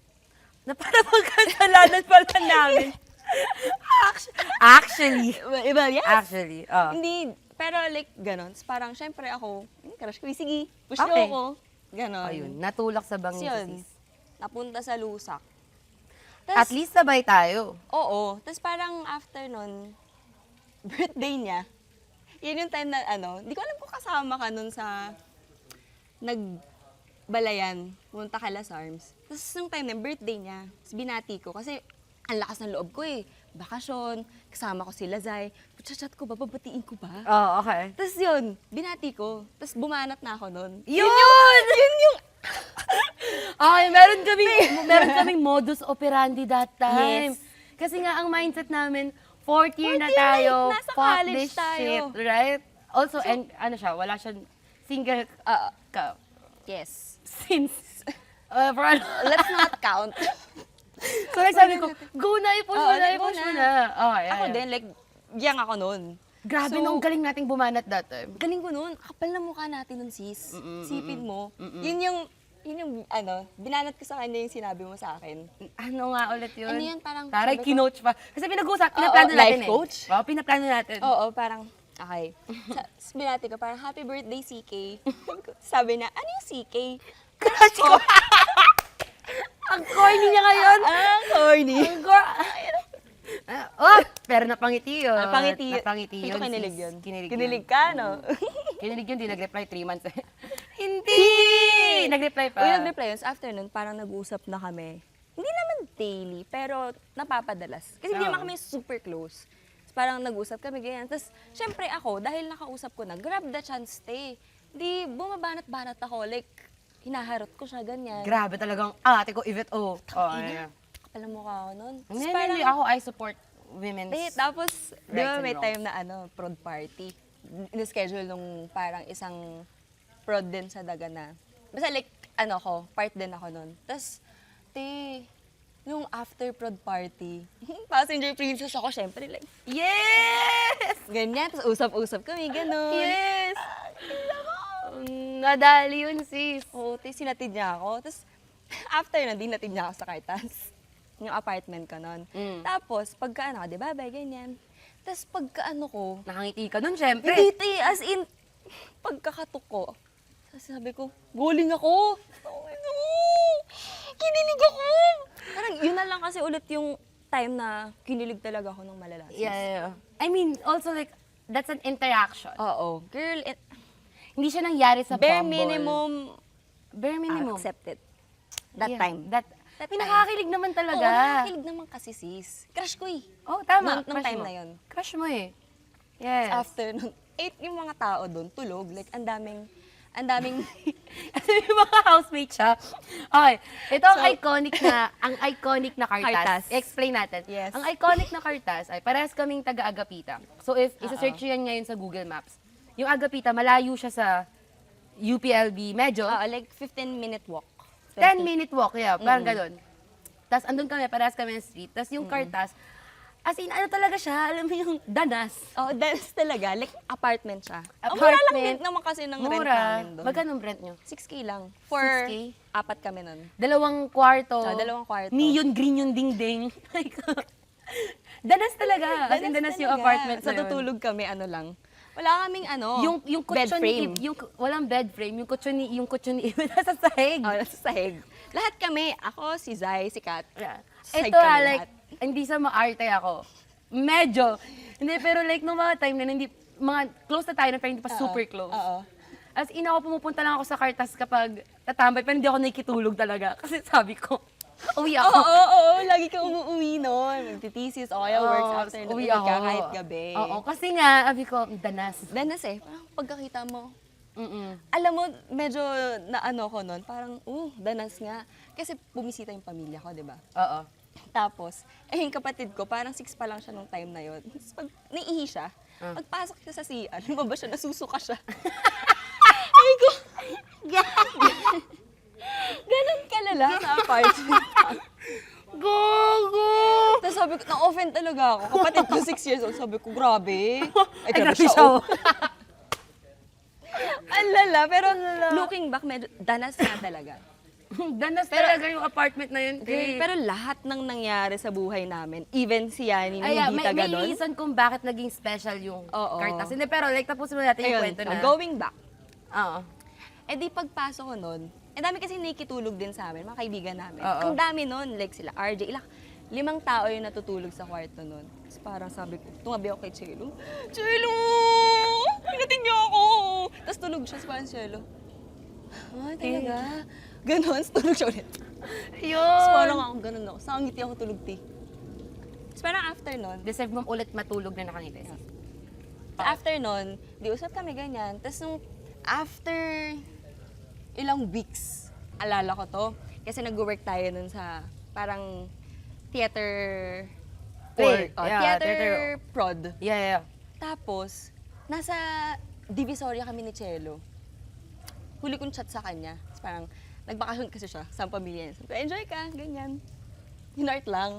Na para magkasalanan pala namin. Actually. Iba, yes. Actually, Hindi, pero like, ganon. Tapos parang, syempre ako, crush ko, sige, push niyo Okay. ako. Ganon. Ayun, natulak sa Tapos bangin yun, si sis. napunta sa lusak. At least sabay tayo. Oo. Tapos parang after nun, birthday niya. Yun yung time na di ko alam kung kasama ka nun sa nagbalayan, punta ka Las Arms. Tapos yung time na birthday niya, tapos binati ko kasi ang lakas ng loob ko eh. Bakasyon, kasama ko si Lazay. Chat ko ba? Babatiin ko ba? Oh, okay. Tapos yun, binati ko. Tapos bumanat na ako nun. Yun! Yun yung... Okay, meron kaming modus operandi that time. Yes. Kasi nga, ang mindset namin, fourth year na Fourth year na, tayo, nasa fuck college this tayo. shit, right? Also, and wala siyang single Yes. since, Let's not count. so, like, sabi ko, go na, i-push Oo, mo na, like, go i-push mo na. na. Okay, Ako ayun. din, like, young ako nun. Grabe, So, nung galing nating bumanat that time. Galing ko nun. Kapal na mukha natin nun, sis. Sipin mo. Yun yung, binanat ko sa kanya yung sinabi mo sa akin. Ano nga ulit yun? Ano yun, parang Taray, sabi ko- kinoach pa. Kasi pinaplano Oo, natin life eh. coach? Oo, pinaplano natin. Oo, parang, okay. Binati ko, parang, happy birthday, CK. Sabi na, ano yung CK? Crush ko. Ang corny niya ngayon. Ah, corny. Ang oh, pero napangiti yun. Napangiti. Napangiti Hindi yun. ko kinilig sis. yun. Kinilig, Kinilig yun. ka, no? Kinilig yun, di nag-reply 3 months eh. Hindi! Nag-reply pa. Uy, nag-reply yun. So, after nun, parang nag-usap na kami. Hindi naman daily, pero napapadalas. Kasi hindi Oo. naman kami super close. So, parang nag-usap kami, ganyan. Tapos, syempre ako, dahil nakausap ko na, grab the chance, stay. Di, bumabanat-banat ako. Like, hinaharot ko siya, ganyan. Grabe talagang, ate ko, Yvette, oh. Oh, ayan. Kapal ang mukha ko nun. Tapos Hindi, parang, hindi, ako, I support women's. tapos, di rights ba and may wrongs. time na prod party. In-schedule nung parang isang prod din sa Dagana. Basta like, part din ako nun. Tapos, nung after prod party, passenger princess ako, syempre, like, Yes! ganyan. Tapos usap-usap kami, gano'n. Yes! Nadali yun, sis. Oo, sinatid niya ako. Tapos, after nun, dinatid niya ako sa Cartas. Yung apartment ko nun. Mm. Tapos, pagka di ba, ganyan. Tapos, pagka ko, Nakangiti ka nun, syempre. hindi, as in, pagkakatok ko, sabi ko, guling ako. Kinilig ako. Parang, yun na lang kasi ulit yung time na kinilig talaga ako ng malala. sis. Yeah. I mean, also like, that's an interaction. Oo. Girl, Hindi siya nangyari sa bare Bumble. minimum, Bare minimum. accepted. That Yeah, time. That That May time. nakakakilig naman Oo, talaga. nakakilig naman kasi sis. Crush ko eh. Oh, tama. Nung Crush time mo. na yun. Crush mo eh. Yes. After nun, yung mga tao doon, tulog. Like, ang daming Kasi may mga housemate siya. Okay, ito ang iconic na kartas. Kartas. Explain natin. Yes. Ang iconic na kartas ay parehas kaming taga-Agapita. So if isa-search nyo yan ngayon sa Google Maps, yung Agapita, malayo siya sa UPLB, medyo. Like 15-minute walk. 10-minute walk, yeah, parang ganun. Tapos andun kami, parehas kami ng street. Tapos yung kartas, as in, ano talaga siya, alam mo yung danas. Oh, that's talaga. Like, apartment siya. Mura lang Apartment. din naman kasi ng rent Mura. namin doon. Magkano rent nyo? 6K lang. For 6K? 4 kami nun. 2 kwarto. Dalawang kwarto. Neon green yung dingding. Like, danas talaga. As in, danas yung talaga. apartment Sa na yun. tutulog kami, ano lang. Wala kaming Yung bed kutsyon frame. walang bed frame, yung kutsyon ni nasa sahig. Oh, nasa sahig. Lahat kami, ako, si Zai, si Kat. Yeah. Sahig Ito kami like, lahat. hindi sa maarte ako. Medyo. Hindi, pero like, nung mga time na hindi, mga close na tayo na pero hindi pa super close. Oo. As in, ako pumupunta lang ako sa kartas kapag tatambay, pero hindi ako nakikitulog talaga. Kasi sabi ko, uwi ako. Oo. Lagi kang umuwi nun. Magtitisis o kaya works Oo, after uwi uwi ako. ka kahit gabi. Oo, kasi nga, sabi ko, danas. Danas parang pagkakita mo, Mm-mm. alam mo, medyo naano ko nun, parang, danas nga. Kasi bumisita yung pamilya ko, di ba? Oo. Tapos, yung kapatid ko, parang 6 pa lang siya nung time na yun. Tapos pag naiihi siya, pagpasok siya sa CR, lumabas siya, nasusuka siya. Ay ko, ganun kalala sa apartment. Gogo! Tapos sabi ko, na-offend talaga ako. Kapatid ko, 6 years old, sabi ko, grabe. Ay, grabe grabe siya. siya, Oh. Ang lala, pero looking back, medyo danas nga talaga. Danas talaga yung apartment na yun. Pero lahat ng nangyari sa buhay namin, even si Yani, Ay, hindi taga may doon. reason kung bakit naging special yung Oo. kartas. Hindi, pero like, tapusin mo natin yung Ayun, kwento na. going back. Oo. Eh di pagpasok ko nun, dami kasi nakikitulog din sa amin, mga kaibigan namin. Oo. Ang dami nun, like sila RJ, 5 tao yung natutulog sa kwarto nun. Tapos parang sabi ko, tumabi ako kay Chelo, Chelo! Pinating niyo ako! Tapos tulog siya, parang Chelo. Ah, talaga? Ganon, tapos tulog siya ulit. Yun! Tapos parang ako, ganon ako. Sa ngiti ako tulog, ti. Tapos parang after nun, Deserve mo ulit matulog na nakangiti. after nun, di usap kami ganyan. Tapos nung after ilang weeks, alala ko to. Kasi nag-work tayo nun sa parang theater Play. or Yeah, theater theater. prod. Yeah. Tapos, nasa Divisoria kami ni Chelo. Huli kong chat sa kanya. Tapos parang, nagbakasyon kasi siya sa pamilya niya. Sabi ko, enjoy ka, ganyan. Hinart lang.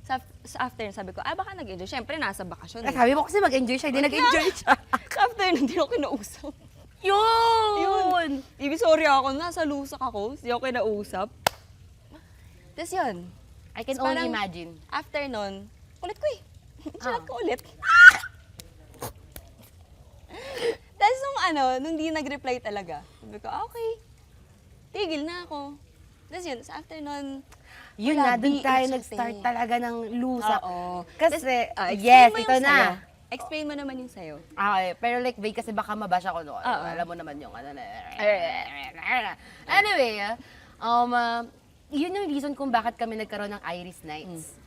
Sa afternoon, sabi ko, baka nag-enjoy. Siyempre, nasa bakasyon. Eh, sabi mo kasi mag-enjoy siya, hindi nag-enjoy siya. Sa afternoon, hindi ako kinausap. Yun! Divisoria ako, nasa lusak ako. Hindi ako kinausap. Tapos yun. I can Tapos only parang, imagine. After nun, ulit ko eh. Chat ko ulit. Tapos nung di nag-reply talaga, sabi ko, okay. Tigil na ako. Tapos yun, sa after nun, Yun wala, na, dun di tayo exhausting. nag-start talaga ng lusak. Oo. Kasi, Explain yes, mo yung ito na. sayo. Explain mo naman yung sayo. Okay, pero like, Bay, kasi baka mabash ako noon. Oo. Alam mo naman yung ano na. Anyway, yun yung reason kung bakit kami nagkaroon ng Iris Nights.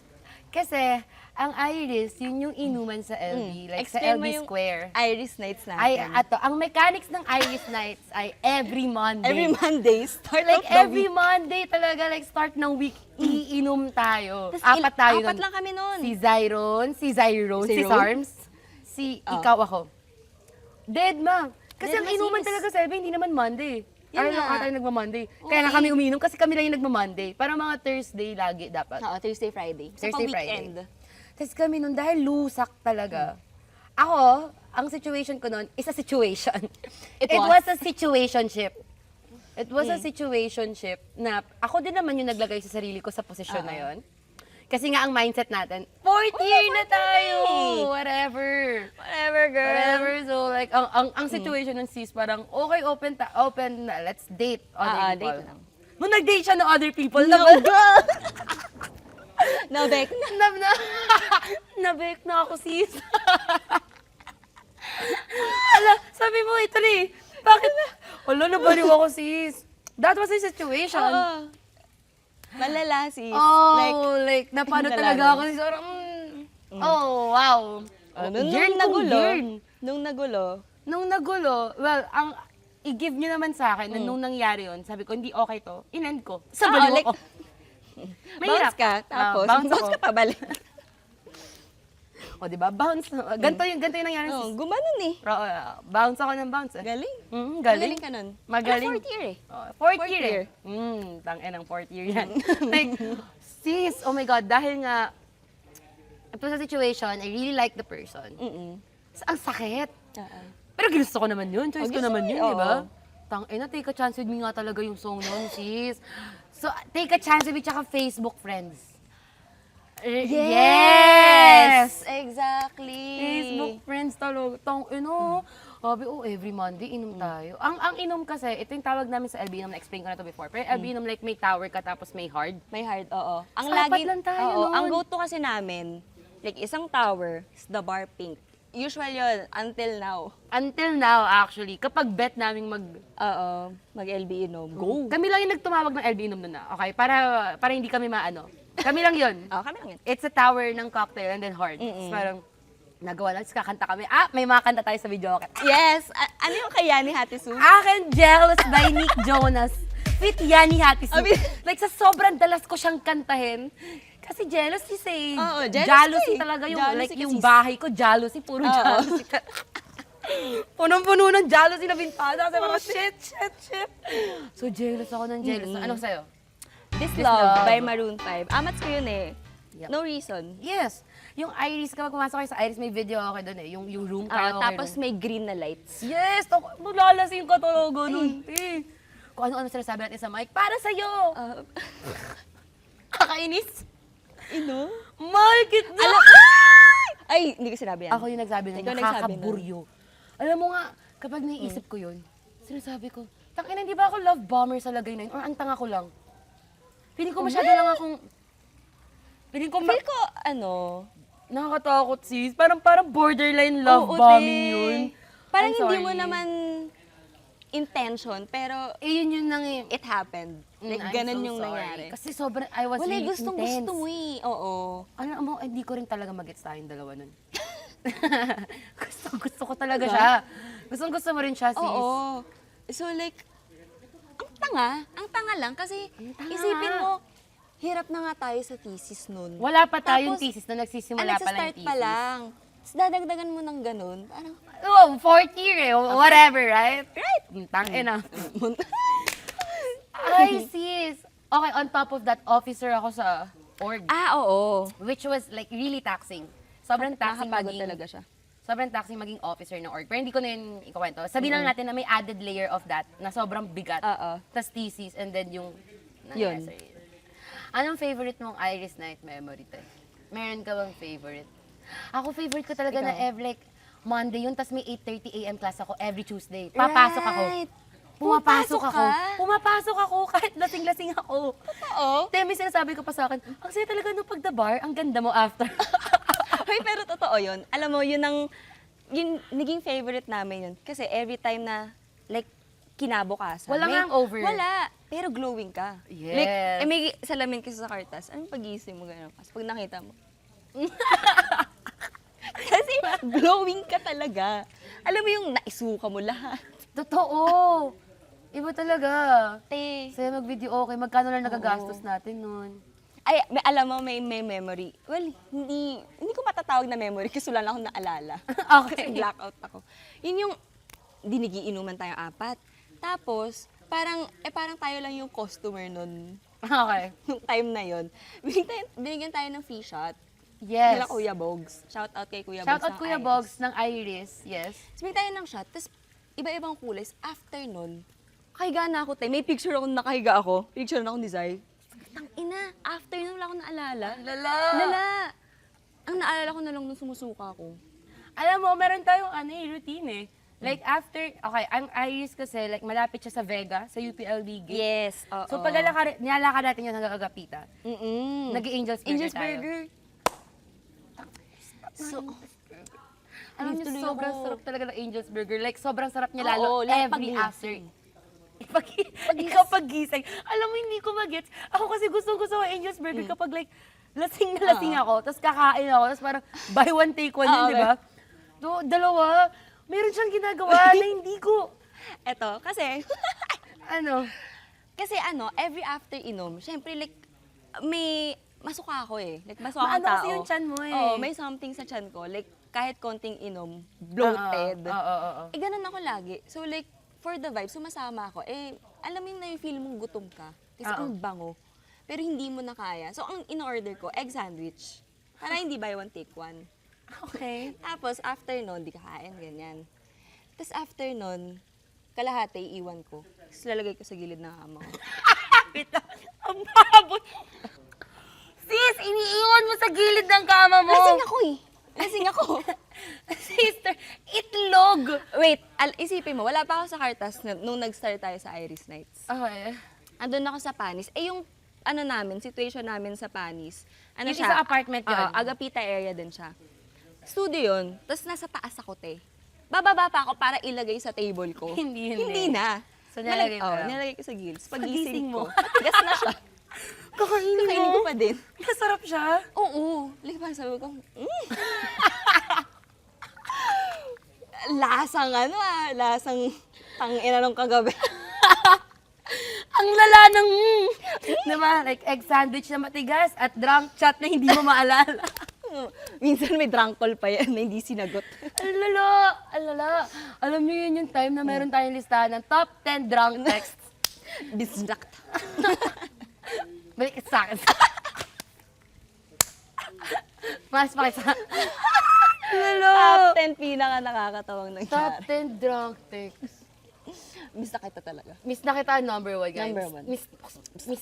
Kasi, ang Iris, yun yung inuman sa LB, like sa Explain mo LB yung Square. Iris Nights natin. Ay, ang mechanics ng Iris Nights ay every Monday. Every Monday, start Like of the every week. Monday talaga, like start ng week, iinom tayo. Tas Apat tayo apat nun. lang kami nun. Si Zyron, si Ron? Sarms, si ikaw ako. Dead ma. Kasi Dead ang na inuman sis. talaga 7, hindi naman Monday. Yan Ay, lang nga. ata yung nagma-Monday. Kaya nga kami uminom kasi kami lang yung nagma-Monday. Parang mga Thursday lagi dapat. Oo, Thursday, Friday. Sa Thursday, pang-weekend. Tapos kami nun, dahil lusak talaga. Ako, ang situation ko nun is a situation. It was was. a situationship. It was a situationship na ako din naman yung naglagay sa sarili ko sa posisyon na yon. Kasi nga ang mindset natin, 4th year na tayo! Whatever. Whatever, girl. Whatever. So like, ang situation ng sis, parang, okay, open na, let's date other people. date lang. Nung nag-date siya ng other people, No, naman, girl! Nabek na. Nabek na ako, sis. Ala, sabi mo, ito na eh. Bakit? Ala, nabaliw ako, sis. That was the situation. Oo. Malala, sis. Oh, like napano nalalaman. talaga ako, sis. Parang, oh, wow. Nung Yearn kong nagulo, yearn. nung nagulo, Nung nagulo, well, i-give nyo naman sa akin na nung nangyari yun, sabi ko, hindi okay to, in-end ko. Sa Oo, baliw like, ako. Bounce ka, tapos bounce bounce ako. ka pabalik. O, di ba? Bounce. Ganito yung nangyari. Oh, gumanon eh. Bounce ako ng bounce. Eh. Galing. Galing. Magaling ka nun. Magaling. Fourth year eh. Fourth Fourth year. year. Tangin ng fourth year yan. Like, sis, oh my God, dahil nga, ito sa situation, I really like the person. Ang sakit. Pero ginusto ko naman yun. Choice ko gusto naman mo yun, yun, di ba? oo. Tangina, take a chance with me nga talaga yung song nun, sis. So, take a chance with me tsaka Facebook friends. Yes! Exactly. Facebook friends talaga. Sabi, every Monday, inom tayo. Ang inom kasi, ito yung tawag namin sa LB inom, na-explain ko na to before. Pero LB inom, like may tower ka tapos may hard. May hard, oo. Ang So, apat lang tayo nun. ang go-to kasi namin, like isang tower, is the bar pink. Usual yun, until now. Until now, actually, kapag bet naming Mag-LB inom. Go! Kami lang yung nagtumawag ng LB inom nun na. Okay? Para hindi kami maano. Kami lang yun. Kami lang yun. It's a tower ng cocktail and then hard. So, parang, nagawa lang, kakanta kami. May mga kanta tayo sa video. Okay. Yes! Ano yung kaya ni Hati Su? Akin, Jealous by Nick Jonas. Fit yan ni Hati Su. Abi- Like, sa sobrang dalas ko siyang kantahin. Kasi jealousy say. Oo, jealousy jealousy. talaga yung, Jealousy like, yung kasi. bahay ko, jealousy, puro jealousy. Punong-puno ng jealousy na bintana. Sabi ko, shit. So, jealous ako ng jealous. Ano sa'yo? This This Love Love. by Maroon 5. Amats ko yun eh. Yep. No reason. Yes. Yung Iris, kapag pumasok kayo sa Iris, may video ako doon eh. Yung room kayo. Tapos may green na lights. Yes! Maglalasing ka talaga nun. Eh. Kung ano-ano sinasabi natin sa mic, para sa'yo! Kakainis! Ino? Market na! Ay, hindi ko sinabi yan. Ako yung nagsabi na Ikaw nagsabi nakakaburyo. Alam mo nga, kapag naiisip ko yun, sinasabi ko, tangina, hindi ba ako love bomber sa lagay na yun? Or ang tanga ko lang? Feeling ko masyado lang akong... Feeling ko, Feel ko, nakakatakot sis. Parang borderline love oo bombing din. yun. Parang I'm hindi mo sorry. naman intention, pero Yun yung nang... it happened. Like, I'm ganun so yung sorry. nangyari. Kasi sobrang, I was Wala, really gustong intense. gusto mo eh. Oo. Alam mo, hindi ko rin talaga mag-gets tayong dalawa nun. gusto ko talaga siya. Gusto mo rin siya, sis. Oo. So like, ang tanga lang kasi tanga. isipin mo, hirap na nga tayo sa thesis nun. Wala pa tayong Tapos, thesis na nagsisimula pa lang yung nagsistart thesis. pa lang. Tapos dadagdagan mo ng ganun. Parang, Oh, fourth year eh. Whatever, right? Right. Tangina. Ay, sis. Okay, on top of that, officer ako sa org. oo. Which was like really taxing. Sobrang taxing Nakapagod talaga siya. Sobrang taxing maging officer ng org. Pero hindi ko na yun ikukwento. Sabihin lang natin na may added layer of that na sobrang bigat. Oo. Tas thesis and then yung... Yun. Anong favorite mong Iris Night memory, te? Meron ka bang favorite? Ako favorite ko talaga na every like Monday yun, tas may 8:30 a.m. class ako every Tuesday. Papasok ako. Right. Pumapasok Pumapasok ako. ka? Pumapasok ako kahit lasing-lasing ako. Oo. Te, may sinasabi ko pa sa akin, ang saya talaga nung pag the bar, ang ganda mo after. Hoy, pero totoo yun. Alam mo, yun naging favorite namin yun. Kasi every time na, like, kinabukasan. Walang hangover. Wala. Pero glowing ka. Yes. Like, may salamin kasi sa kartas. Anong pag-iisip mo gano'n? Kasi pag nakita mo. Kasi glowing ka talaga. Alam mo yung naisuka mo lahat. Totoo. Iba talaga. Te. Saya mag-video okay. Magkano lang nagagastos natin nun? Ay, alam mo, may memory. Well, hindi ko matatawag na memory kasi wala lang akong naalala. Okay. Kasi blackout ako. Yun yung, dinigiinuman tayong 4. Tapos, parang tayo lang yung customer nun. Okay. Nung time na yun. Binigyan tayo ng free shot. Yes. Nila Kuya Bogs. Shout out kay Kuya Bogs. Shout out ng Kuya Iris. Bogs ng Iris. Yes. Tapos binigyan tayo ng shot. Tapos, iba-ibang kulay. After nun, kahiga na ako tayo. May picture ako na nakahiga ako. Picture na ako ni Zai. Tangina, after nun wala akong naalala. Lala. Ang naalala ko na lang nung sumusuka ako. Alam mo, meron tayong routine eh. Like after, okay, ang Iris kasi, like malapit siya sa Vega, sa UPLB gate. Yes, oo. So pag nilalakad natin yun hanggang Agapita, nag-Angel's Burger Angel's tayo. Burger. So, Alam niyo, tuloy sobrang ako. sarap talaga ng Angel's Burger. Like, sobrang sarap niya Oo, lalo lalo every pag-gising. after. Ikaw pag-gising. Alam mo, hindi ko mag-gets. Ako kasi gusto ko Angel's Burger kapag like, lasing na lasing ako, tapos kakain ako, tapos parang buy one, take one yun, Oo, di ba? Dalawa, meron siyang ginagawa na hindi ko, Eto, kasi, Ano? kasi every after inom, syempre like, may masuka ako eh. Like, masuka akong Maano tao. kasi yung tiyan mo eh. Oo, may something sa tiyan ko. Like, kahit konting inom, bloated. Oo. Eh, ganun ako lagi. So, like, for the vibe, sumasama ako. Eh, alam mo yung na-feel mong gutom ka. Kasi ang bango. Pero hindi mo na kaya. So, ang in-order ko, egg sandwich. Para hindi buy one, take one. Okay. Tapos, after nun, di kakain, ganyan. Tapos, after nun, kalahati, iwan ko. Tapos, lalagay ko sa gilid ng kama ko. Ang babot. Sis, iniiwan mo sa gilid ng kama mo. Lasing ako eh. Lasing ako. Sister, itlog. Wait, isipin mo, wala pa ako sa Cartas nung nag-start tayo sa Iris Nights. Okay. Andun ako sa Panis. Eh, yung situation namin sa Panis, Yung sa apartment yun? Oo, Agapita area din siya. Studio yun, tapos nasa taas ako, te. Bababa pa ako para ilagay sa table ko. Hindi. Hindi na. So, nilagay mo lang? Nilagay ko sa gills. Pagising Pagising mo. ko, gas na siya. Kakainin Kakainin ko pa din. Masarap siya. Oo. Like, parang sabi ko, lasang lasang tangina nung kagabi. Ang lala ng diba? Like egg sandwich na matigas at drunk chat na hindi mo maalala. Minsan may drunk call pa yan na hindi sinagot. Alala. Alam niyo yun yung time na meron tayong listahan ng top 10 drunk texts. Distract. Balik ka sa akin. Mas pakisa. Top 10 pinaka nakakatawang Top nangyari. 10 drunk texts. Miss na kita talaga. Miss na kita, number 1, guys. Number one. Miss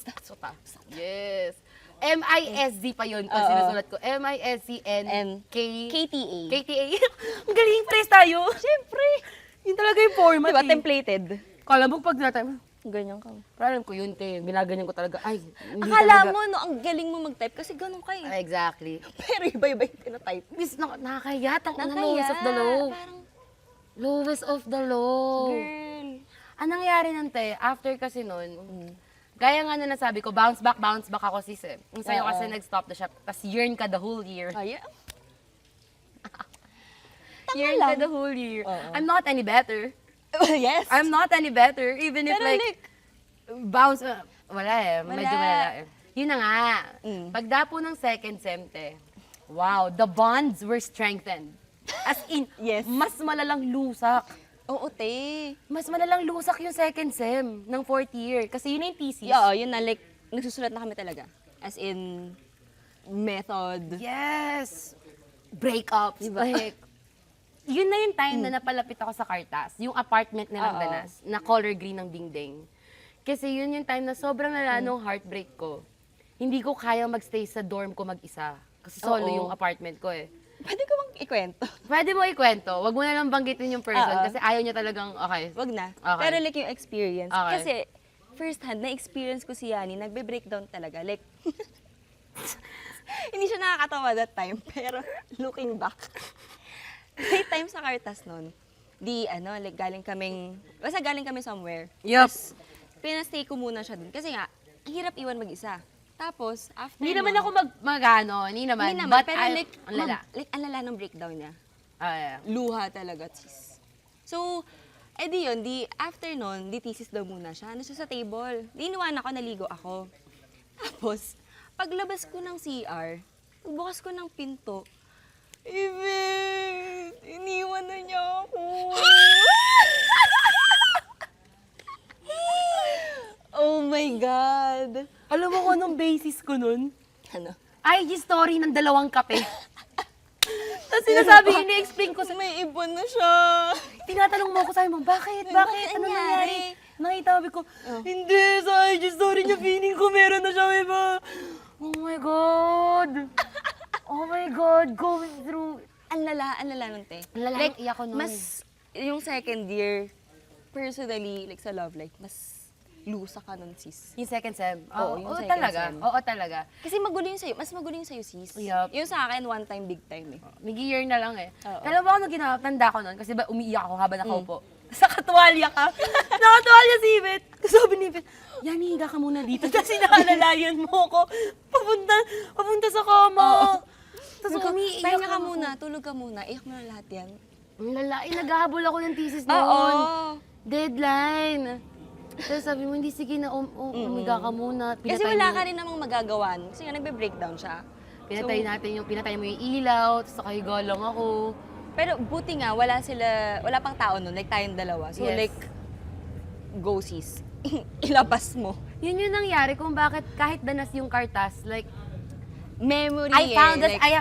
na kita. Yes. MISZ pa yun kung Oo. sinusulat ko. MISCNK. KTA. KTA. Ang galing, press tayo. Siyempre. Yun talaga yung format. Diba, eh. templated? Kala mo pag natime, Ganyan ka. pero alam ko yun, te. Ginaganyan ko talaga. Ay, hindi Akala talaga. mo, no, ang galing mo mag-type kasi ganun ka eh. Exactly. Pero iba-iba yung tinatype. Miss, nakakaya. Ang Nakaya. lowest of the low. Parang, Lowest of the low. girl. Anong nangyari nun, te? After kasi nun, gaya nga na nasabi ko, bounce back ako sis eh. Yung sa'yo Oo. kasi nag-stop the shop, tas yearn ka the whole year. Ay, Yearn ka the whole year. Oo. I'm not any better. yes. I'm not any better. Even if Pero like, bounce, wala eh. Wala. Medyo malala eh. Yun na nga. Pagdapo ng second sem, te, wow, the bonds were strengthened. As in, Yes. mas malalang lusak. Oo, te. Mas malalang lusak yung second sem ng fourth year. Kasi yun na yung thesis. Oo, yun na, like, nagsusulat na kami talaga. As in, method. Yes! Breakups. Diba? Like, yun na yung time na napalapit ako sa Cartas. Yung apartment na ng Oo. Danas, na color green ng dingding. Kasi yun yung time na sobrang lala nung heartbreak ko. Hindi ko kaya magstay sa dorm ko mag-isa. Kasi solo Oo. yung apartment ko eh. Pwede ko bang ikwento? Pwede mo ikwento. Wag mo na lang banggitin yung person Oo. kasi ayaw niya talagang, okay. Wag na. Okay. Pero like yung experience. Okay. Kasi, first hand, na-experience ko si Yani, nagbe-breakdown talaga. Like, hindi siya nakakatawa that time, pero looking back, may time sa Cartas nun, like galing kami somewhere. Yup. Tapos, pinastay ko muna siya dun. Kasi nga, ang hirap iwan mag-isa. Tapos, after Hindi naman nun- ako mag-ano, hindi naman. Hindi naman, But pero like, ang lala. ang lala ng breakdown niya. Ah, yeah. Luha talaga, sis. So, after nun, thesis daw muna siya. Ano siya sa table? Di iniwan ako, naligo ako. Tapos, paglabas ko ng CR, pagbukas ko ng pinto, iniwan na niya ako. Oh my God. Alam mo kung anong basis ko nun? Ano? IG story ng 2 kape. Tapos sinasabi, ini-explain ko sa... May ibon na siya. Tinatanong mo ako, sabi mo, bakit? Bakit? Ano nangyari? Nakita ko, hindi, sa IG story niya, feeling ko meron na siya, iba. Oh my God. Oh my God, going through. Ang lala nun, te. Ang lala, Like, iyak ko nun. mas, yung second year, personally, like sa love life, mas lusa ka nun, sis. Yung second sem? Oo, yung second talaga. sem. Oo, talaga. Kasi magulo yun sa'yo, mas magulo yun sa'yo, sis. Yup. Yung sa akin, one time, big time eh. Migi-year na lang eh. Oo. Alam mo ako nung tanda ko nun, kasi ba umiiyak ako habang nakaupo. Sa katuwalya ka. Nakatuwalya si Ivette. Tapos sabi ni Ivette, Yani, higa ka muna dito. Kasi nakalalayan mo ko. Papunta sa kama. Tapos umiiyak Pahinga ka ako. muna, tulog ka muna, iyak mo na lahat yan. Ang lalaki, naghahabol ako ng thesis noon. Oo. Dead deadline. Tapos sabi mo, hindi, sige na, umiga ka muna. Kasi wala ka rin namang magagawan. Kasi nga nagbe-breakdown siya. Pinatay mo yung ilaw, tapos nakahiga lang ako. Pero buti nga, wala pang tao nun, like tayong dalawa. So Yes. like, go sis. Ilabas mo. Yun yung nangyari kung bakit kahit danas yung kartas, like, Memory I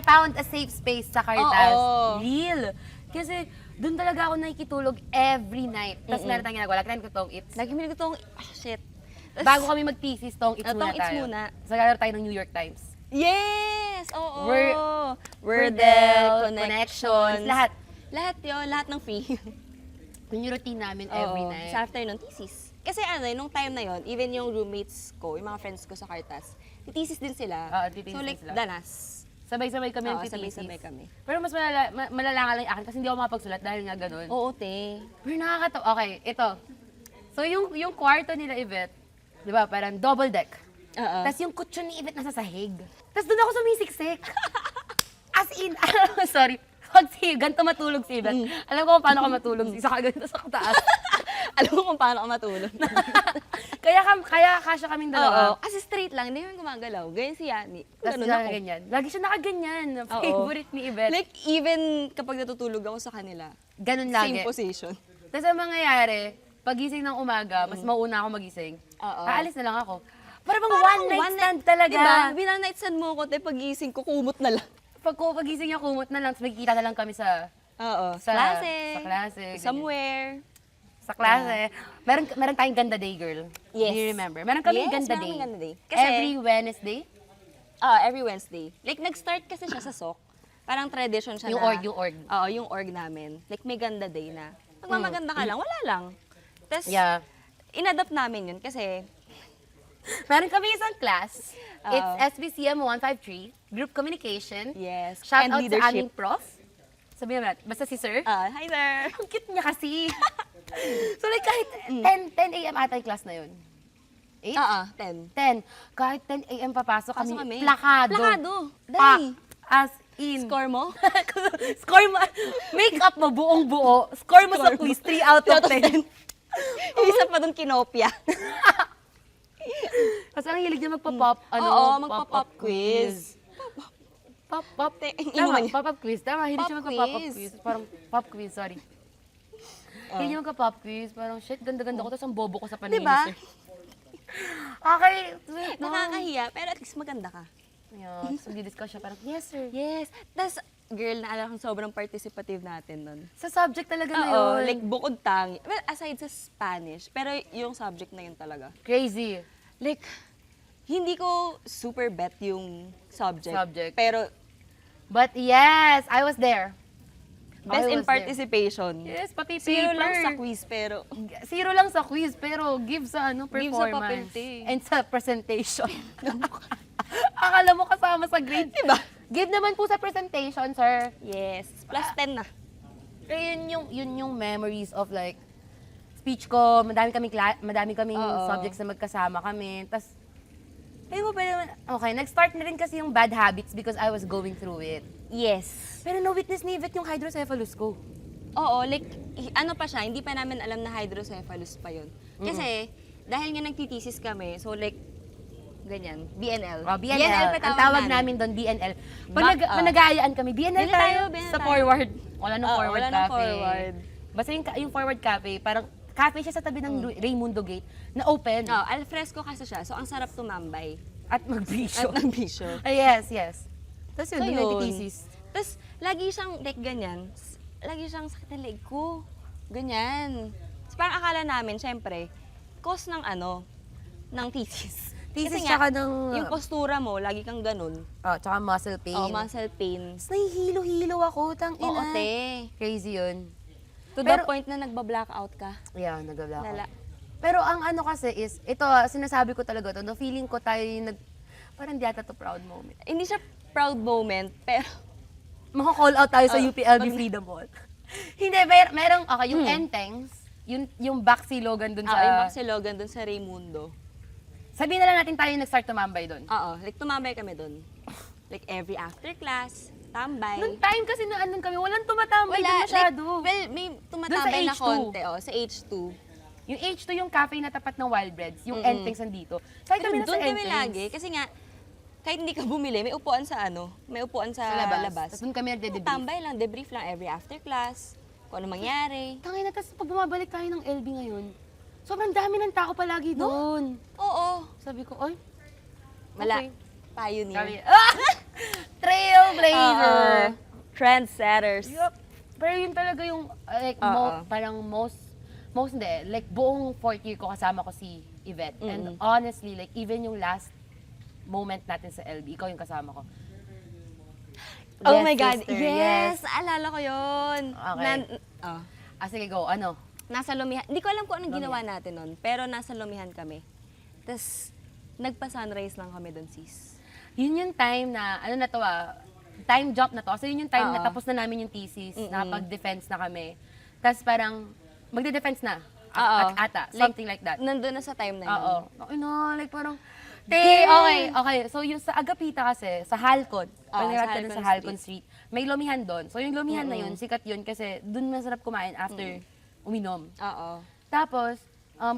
found a safe space sa kartas. Oo. Real. Kasi doon talaga ako nakikitulog every night. Tapos meron tayong ginagawa, like, ko tong it's. Lagi mo itong, shit. Bago kami mag-thesis, tong it's muna Tong it's tayo. muna. So, lalaro tayo ng New York Times. Yes! Oo! Wordle, Connections. lahat. Lahat yun, lahat ng free. Yun yung routine namin every Oo, night. Sa afternoon, thesis. Kasi nung time na yon, even yung roommates ko, yung mga friends ko sa Cartas, thesis din sila. Oo, thesis so like, sila. danas. Sabay-sabay kami Oo, nagtitisis. sabay-sabay kami. Pero mas malala nga lang yung akin kasi hindi ako makapagsulat dahil nga ganun. Oo, te. Pero nakakatawa. Okay, ito. So yung kwarto nila Yvette, di ba, parang double deck. Oo. Tapos yung kutsyon ni Yvette nasa sahig. Tapos doon ako sumisiksik. As in, sorry. Pag ganito matulog si Yvette, alam ko kung paano ka matulog. Isa ka ganito sa taas. Alam mo kung paano ako matulog. kaya kasya kaming dalawa. Oo. Kasi straight lang, hindi naman gumagalaw. Ganyan si Yani. Tapos Ganun siya ako. ganyan. Lagi siya nakaganyan. Oo. Favorite ni Yvette. Like, even kapag natutulog ako sa kanila, Ganun lagi. same position. Tapos ang mangyayari, pagising ng umaga, mas mauna ako magising. Oo. Aalis na lang ako. Para bang Parang one night stand talaga. Diba? Binang night stand mo ko, te, pagising ko, kumot na lang. Pagising niya, kumot na lang. Tapos magkikita na lang kami sa Oo. Sa klase. sa klase, ganyan. Somewhere. sa klase. Meron tayong ganda day, girl. Yes. Do you remember? Meron kaming Yes, ganda meron day. kaming ganda day. Kasi- Every Wednesday, Every Wednesday. Like, nag-start kasi siya sa SOC. Parang tradition siya Yung na. org, yung org. Oo, yung org namin. Like, may ganda day na. Magmamaganda ka lang, wala lang. Tapos, Yeah. in-adapt namin yun kasi, meron kami isang class. Oo. It's SBCM 153, Group Communication. yes, Shout and out leadership. sa aming prof. Sabihin naman, basta si sir. Hi there! Ang cute niya kasi. So like kahit 10 a.m. ata yung class na yun. 8? 10. 10. Kahit 10 a.m. papasok kami, Pasok kami. plakado. Plakado. Pak. Dali. As in. Score mo? Score mo. Make up mo buong buo. Score mo sa Score mo. quiz, 3 out of 10. Yung isa pa dun kinopia. Kasi ang hilig niya magpa-pop, Oo, magpa-pop quiz. Pop. Yung Tama, iba niya. pop-up quiz. Tama, hilig Pop siya magpa-pop quiz. quiz. Parang pop quiz, sorry. Hilig niya magpa-pop quiz. Parang, shit, ganda-ganda ko. Tapos ang bobo ko sa paningin Diba? ni sir. Okay, sweet, no? Nakakahiya, pero at least maganda ka. Yeah, so di-discuss siya. Parang, yes, sir. Yes. Tapos, girl, naalala kong sobrang participative natin nun. Sa subject talaga na Oo, yun. like bukod tangi. Well, aside sa Spanish, pero yung subject na yun talaga. Crazy. Like, hindi ko super bet yung subject. Pero, But yes, I was there. best I in was there. participation. Yes, pati Zero lang paper. sa quiz, pero... Zero lang sa quiz, pero give sa Give sa performance. papel, And sa presentation. Akala mo kasama sa grade. Diba? Give naman po sa presentation, sir. Yes. Plus 10 na. Pero yun yung memories of like, speech ko, madami kaming Oo. subjects na magkasama kami. Tapos, okay, nag-start na rin kasi yung bad habits because I was going through it. Yes. Pero no-witness ni Yvette yung hydrocephalus ko. Oo, like, ano pa siya, hindi pa namin alam na hydrocephalus pa yun. Kasi, dahil nga nagtitesis kami, so like, ganyan, BNL. Oh, BNL. pa Ang tawag namin doon, BNL. Pag nag-aayaan kami, BNL BNL tayo, BNL sa tayo. forward. Wala nang Oo, forward wala nang cafe. forward. Basta yung forward cafe, parang cafe siya sa tabi ng Raymundo Gate na open. Oh, alfresco kasi siya, so ang sarap tumambay. At magbisyo. At ng bisyo. Yes. Tapos yun, So, doon yun. nagtitesis. Tapos, lagi siyang, like, ganyan. Lagi siyang sakit ng leg ko. Ganyan. So, parang akala namin, syempre, cause ng ng thesis. Thesis Kasi tsaka nga, ng... yung postura mo, lagi kang ganun. tsaka muscle pain. Oh, muscle pain. Tapos nahihilo-hilo ako, tang ina. Oo, te. Crazy yun. To Pero- the point na nagba-blackout ka. Yeah, nagabla ako. Lala. Pero ang ano kasi is, ito sinasabi ko talaga to, no, feeling ko tayo yung parang di ata to proud moment. Hindi siya proud moment, pero Maka-call out tayo sa Oh, UPLB pag- Freedom Hall. Hindi, merong, okay, yung Entengs, yung back silogan dun sa... yung Maxi Logan dun sa Raymundo. Sabihin na lang natin tayo yung nag-start tumambay dun. Oo, like tumambay kami dun. Like every after class, tambay. Nung time kasi na andun kami, walang tumatambay dun masyado. Like, well, may tumatambay na H2. konti, sa H2. Yung H2 yung cafe na tapat ng Wild Breads, yung Entings nandito. Kahit Pero kami nasa doon kami Entings. lagi, kasi nga, kahit hindi ka bumili, may upuan sa Sa labas. Tapos doon kami nagde-debrief. Tambay lang, debrief lang every after class, kung ano mangyari. Tangay na, tapos pag bumabalik tayo ng LB ngayon, sobrang dami ng tao palagi doon. Oo. Sabi ko, oy, Wala. okay. Pioneer. Kami, Trailblazer! Trendsetters. Yup. Pero yun talaga yung, like, parang most hindi, like, buong fourth year ko kasama ko si Yvette. And honestly, like, even yung last moment natin sa LB, ikaw yung kasama ko. Oh Yes, my God, sister, yes! Alala ko yun. Okay. Sige, go. Ano? Nasa Lumihan. Hindi ko alam kung anong ginawa natin nun, pero nasa Lumihan kami. Tapos, nagpa-sunrise lang kami doon, sis. Yun yung time na, ano na to time jump na to. So yun yung time na Oo. tapos na namin yung thesis, nakapag-defense na kami. Tapos parang, magde-defense na. Oo. Ata, something like that. Nandun na sa time na yun. Oo. Okay no, like parang, okay. So yung sa Agapita kasi, sa Halcon, pag sa ka dun sa Halcon Halcon Street, may lumihan doon. So yung lumihan na yun, sikat yun kasi doon masarap kumain after uminom. Oo. Tapos,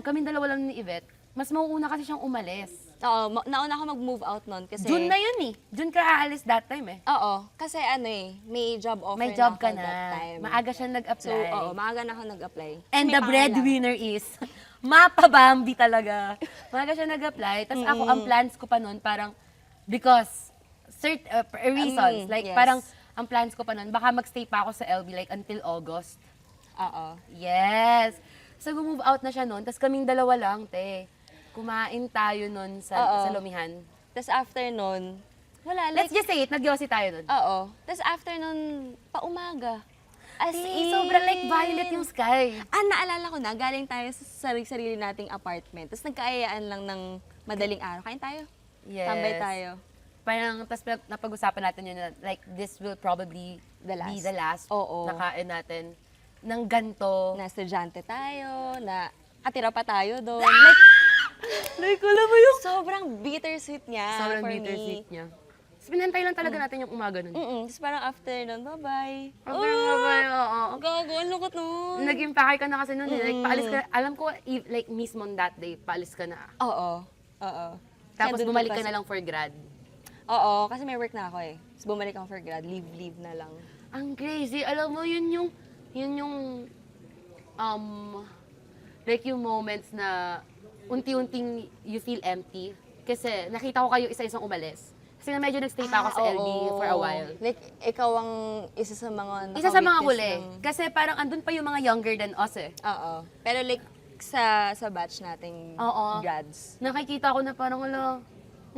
kaming dalawa lang ni Yvette, mas mauuna kasi siyang umalis. Oo, nauna ako mag-move out nun kasi... June na yun eh. June ka aalis that time eh. Oo, kasi may job offer May job na ka ako na. that time. Maaga siya So, nag-apply. maaga na ako nag-apply. And May the pangailangan. breadwinner is, Mapa Bambi talaga. Maaga siya nag-apply. Tapos ako, ang plans ko pa nun, parang, because, reasons. Like, yes. parang, ang plans ko pa nun, baka magstay pa ako sa LB like until August. Oo. Yes. So, move out na siya nun. Tapos kaming dalawa lang, te. Kumain tayo nun sa Lumihan. Tapos after nun, wala, like... Let's just say it, nagyosi tayo nun. Oo. Tapos after nun, paumaga. As Sobrang like violet yung sky. Naalala ko na, galing tayo sa sarili nating apartment. Tapos nagkaayaan lang ng madaling araw. Kain tayo. Yes. Tambay tayo. Parang, tapos napag-usapan natin yun na, like, this will probably The last. be the last Oo. na kain natin ng ganto. Na estudyante tayo, na atira pa tayo doon. Like, alam mo yung... Sobrang bittersweet niya Sobrang for bittersweet me. niya. Tapos pinantay lang talaga natin yung umaga nun. Tapos parang after nun, bye-bye. Oo. Gago, ang lungkot nun. Nag-impake ka na kasi nun. Like, paalis ka na. Alam ko, like, mismo on that day, paalis ka na. Oo. Tapos Kaya dun bumalik ko ka kasi- na lang for grad. Oo, kasi may work na ako eh. Tapos bumalik ako for grad, leave na lang. Ang crazy. Alam mo, yun yung, like yung moments na unti-unting you feel empty. Kasi nakita ko kayo isa-isang umalis. Kasi na medyo nagstay pa ako sa LB for a while. Like, ikaw ang isa sa mga Isa sa mga naka-witness huli. ng- Kasi parang andun pa yung mga younger than us eh. Oo. Pero like, sa batch nating Oo. grads. Nakikita ko na parang, na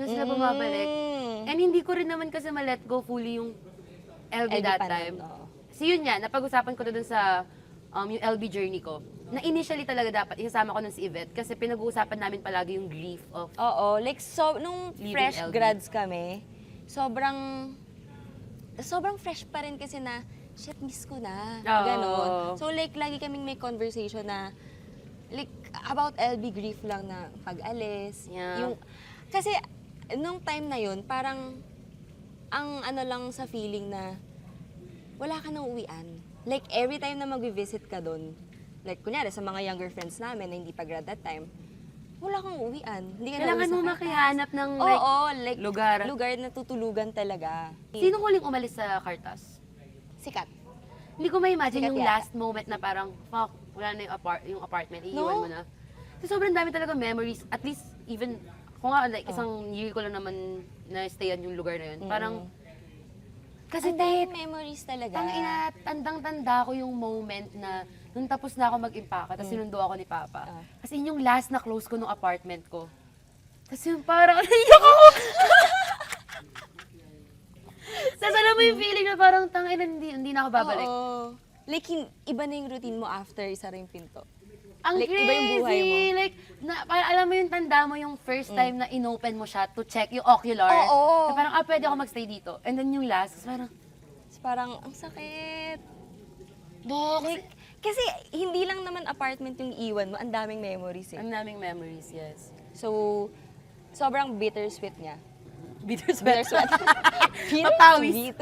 sila bumabalik. And hindi ko rin naman kasi ma-let go fully yung LB LB that pa time. nun, oo. So yun nga, napag-usapan ko na dun sa yung LB journey ko. Na initially talaga dapat isasama ko nun si Yvette kasi pinag-uusapan namin palagi yung grief of Oo. Like, so, nung Leaving fresh LB. grads kami, sobrang fresh pa rin kasi na, shit, miss ko na. Oo. Ganon. So, like, lagi kaming may conversation na, like, about LB grief lang na pag-alis. Yeah. Kasi, nung time na yun, parang, ang ano lang sa feeling na, wala ka nang uwian. Like, every time na mag-visit ka doon, like, kunyari, sa mga younger friends namin na hindi pa grad that time, wala kang uwian. Hindi ka kailangan nauwi mo sa makihanap ng Oo, like, lugar. lugar na tutulugan talaga. Sino huling umalis sa Cartas? Sikat. Hindi ko ma-imagine Sikat yung yata. last moment na parang, fuck, wala na yung apartment, iiwan No. mo na. So, sobrang dami talaga memories. At least, even, kung nga, like, isang year ko lang naman na-stayan yung lugar na yun. Parang, kasi Ang daming memories talaga. tandang-tanda ko yung moment na nung tapos na ako mag-impaka, tapos sinundo ako ni Papa. Kasi yun yung last na close ko nung apartment ko. Kasi yung parang, naiyak ako! Tapos alam mo yung feeling na parang, tangina, hindi na ako babalik. Oo. Like, iba na yung routine mo after isa rin pinto. Ang Like, crazy! iba yung buhay mo. Like, parang alam mo yung tanda mo yung first time na inopen mo siya to check yung ocular. Oo. Na parang, pwede ako magstay dito. And then yung last, parang, Parang, ang sakit. Dok, Like, kasi hindi lang naman apartment yung iwan mo, ang daming memories eh. ang daming memories, yes. So, sobrang bittersweet niya. Bittersweet. Bittersweet. Mapawis. Bittersweet.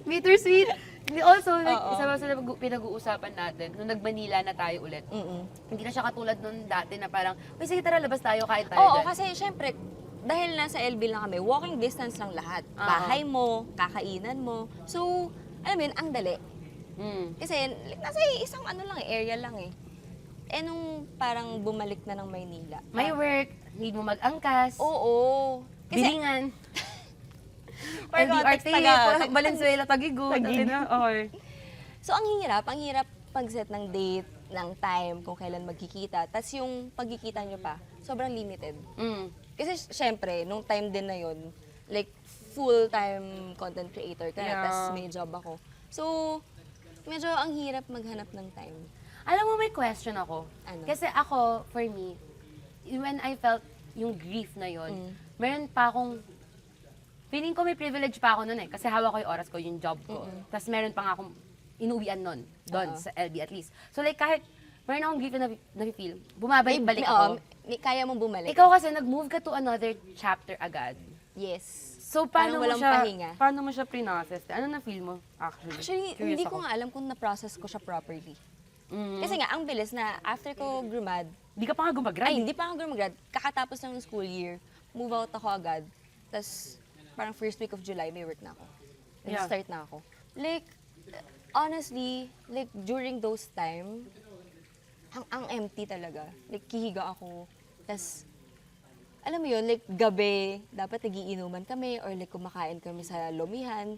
Bittersweet. Hindi, also, like, Oo. isa pa sa pinag-uusapan natin, nung nag-Manila na tayo ulit, hindi na siya katulad nung dati na parang, uy, sige tara, labas tayo, kain tayo Oo, dyan." kasi syempre, dahil nasa LB lang kami, walking distance lang lahat. Oo. Bahay mo, kakainan mo. So, alam mo yun, ang dali. Mm. Kasi nasa isang ano lang area lang eh. Eh nung parang bumalik na ng Maynila. May work, need mo mag-angkas, Oo. Kasi, bilingan, for context, taga- Valenzuela, Taguig. Taguig. Okay. So, ang hirap pag-set ng date, ng time, kung kailan magkikita. Tapos yung pagkikita nyo pa, sobrang limited. Mm. Kasi syempre, nung time din na yun, like, full-time content creator ka na, Yeah. tapos may job ako. So, medyo ang hirap maghanap ng time. Alam mo, may question ako. Ano? Kasi ako, for me, when I felt yung grief na yon, meron pa akong, feeling ko may privilege pa ako nun eh. Kasi hawak ko yung oras ko, yung job ko. Tapos meron pa nga akong inuwian nun, doon Oo. sa LB at least. So like kahit meron akong grief na na-feel, bumabalik-balik ako. Kaya mong bumalik. Ikaw kasi nag-move ka to another chapter agad. Yes. So paano Parang mo walang siya, pahinga. paano mo siya pre-process? Ano na-feel mo actually? Actually, Curious hindi ako. ko nga alam kung na-process ko siya properly. Mm. Kasi nga, ang bilis na after ko grumad, Di ka pa nga gumagrad. ay, hindi pa ako grumad, kakatapos lang ng school year, move out ako agad. Tapos, parang first week of July, may work na ako. Yeah. Nag-start na ako. Like, honestly, like, during those time, ang empty talaga. Like, kihiga ako. Tapos, alam mo yun, like, gabi, dapat nagiinuman kami, or like, kumakain kami sa lomihan.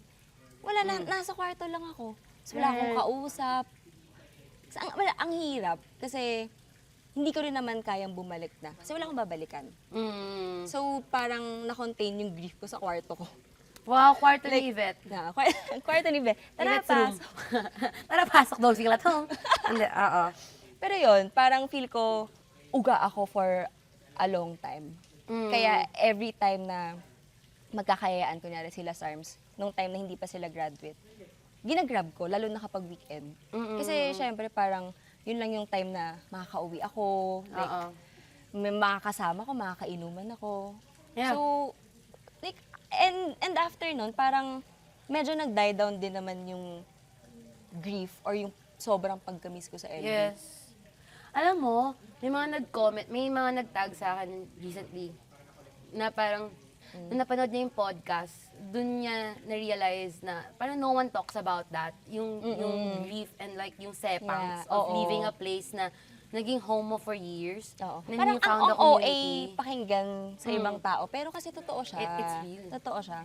Wala na, nasa kwarto lang ako. So, wala akong kausap. So, ang hirap, kasi hindi ko rin naman kayang bumalik na. Kasi wala akong babalikan. Mm. So, parang na-contain yung grief ko sa kwarto ko. Wow, kwarto ni Yvette. Na, kwarto ni Beth. Tara, Yvette's room. pasok. Tara, pasok daw sila to. Hindi, oo. Pero yun, parang feel ko, uga ako for a long time. Mm. Kaya every time na magkakayaan, kunyari sila SARMs, nung time na hindi pa sila graduate, ginagrab ko, lalo na kapag weekend. Kasi syempre parang yun lang yung time na makakauwi ako, like, Oo. may makakasama ko, makakainuman ako. Yeah. So, like, and after nun, parang medyo nag-die down din naman yung grief or yung sobrang pagkamis ko sa LB. Yes. Alam mo, may mga nag-comment, may mga nag-tag sa akin recently na parang, nung napanood niya yung podcast, dun niya na-realize na parang no one talks about that. Yung grief and like yung sepangs Yeah, of oo. leaving a place na naging home mo for years. Oo. Then Parang you found ang the OA community. pakinggan sa ibang tao, pero kasi totoo siya. It's real. Totoo siya.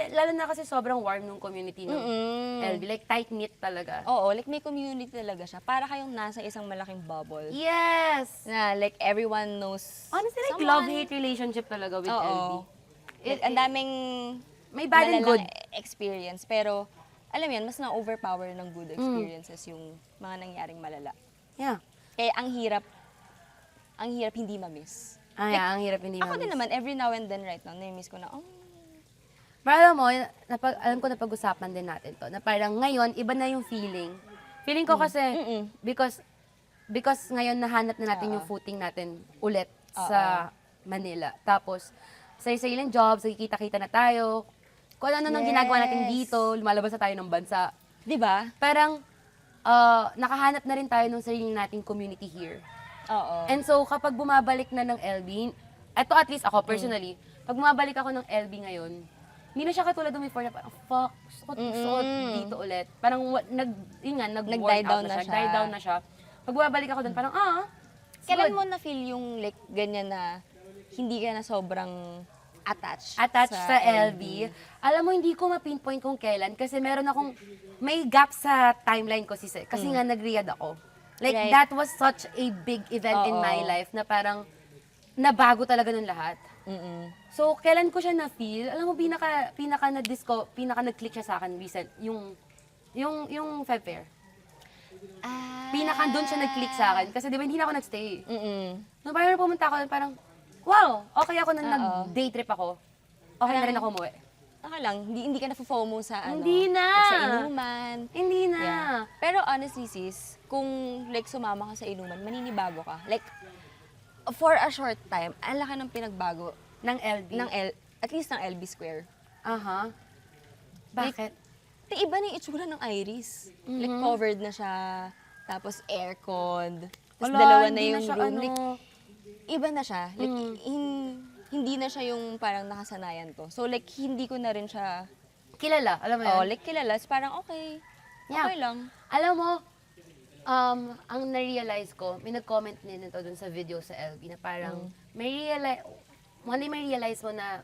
Lalo na kasi sobrang warm ng community ng LB. Like tight-knit talaga. Oo, like may community talaga siya. Para kayong nasa isang malaking bubble. Yes! Na like everyone knows Honestly, like someone. love-hate relationship talaga with LB. Oo. Like, ang daming May bad and malalang good. experience. Pero, alam mo yan, mas na-overpower ng good experiences yung mga nangyaring malala. Yeah. Kaya ang hirap hindi ma-miss. Ang hirap hindi Ako din ma-miss. naman, every now and then right now, na-miss ko na, oh, Pero alam mo, alam ko napag-usapan din natin to, na parang ngayon, iba na yung feeling. Feeling ko kasi, because ngayon nahanap na natin yung footing natin ulit sa Manila. Tapos, sa-sariling jobs, nakikita-kita na tayo. Kung ano nang ginagawa natin dito, lumalabas na tayo ng bansa. di ba? Parang, nakahanap na rin tayo ng sarili nating community here. Oo. And so, kapag bumabalik na ng LB, ito at least ako personally, pag bumabalik ako ng LB ngayon, hindi na siya katulad ng before na parang, fuck, suot dito ulit. Parang, nag-die down down na siya. Die down na siya. Pag bumabalik ako doon, parang, it's Kailan good. mo na-feel yung like ganyan na hindi ka na sobrang attached Sa LB. Alam mo, hindi ko ma-pinpoint kung kailan kasi meron akong, may gap sa timeline ko kasi nga nag-rehab ako. Like, Right. that was such a big event in my Oo. life na parang nabago talaga ng lahat. So, kailan ko siya na-feel? Alam mo, pinaka nag-click siya sa akin recent, yung Feb Fair. Pinaka doon siya nag-click sa akin kasi di ba hindi na ako nagstay. Nung parang pumunta ako, parang, wow, okay ako na nag-day trip ako. Okay na rin ako umuwi. Okay lang, hindi ka na-FOMO sa ano. Hindi na. like, sa inuman. Hindi na. Yeah. Pero honestly sis, kung like sumama ka sa inuman, maninibago ka. Like, for a short time, ang laki ng pinagbago Ng LB. at least ng LB Square. Aha. Bakit? Iba na yung itsura ng Iris. Like, covered na siya, tapos aircon, tapos Wala, dalawa na hindi yung siya, room. ano, Like, iba na siya. Like, hindi na siya yung parang nakasanayan ko. So, like, hindi ko na rin siya, kilala, alam mo yun? like, kilala. So, parang, okay. Yeah. Okay lang. Alam mo, ang na-realize ko, may nag-comment din ito dun sa video sa LB na parang, one day may realize mo na,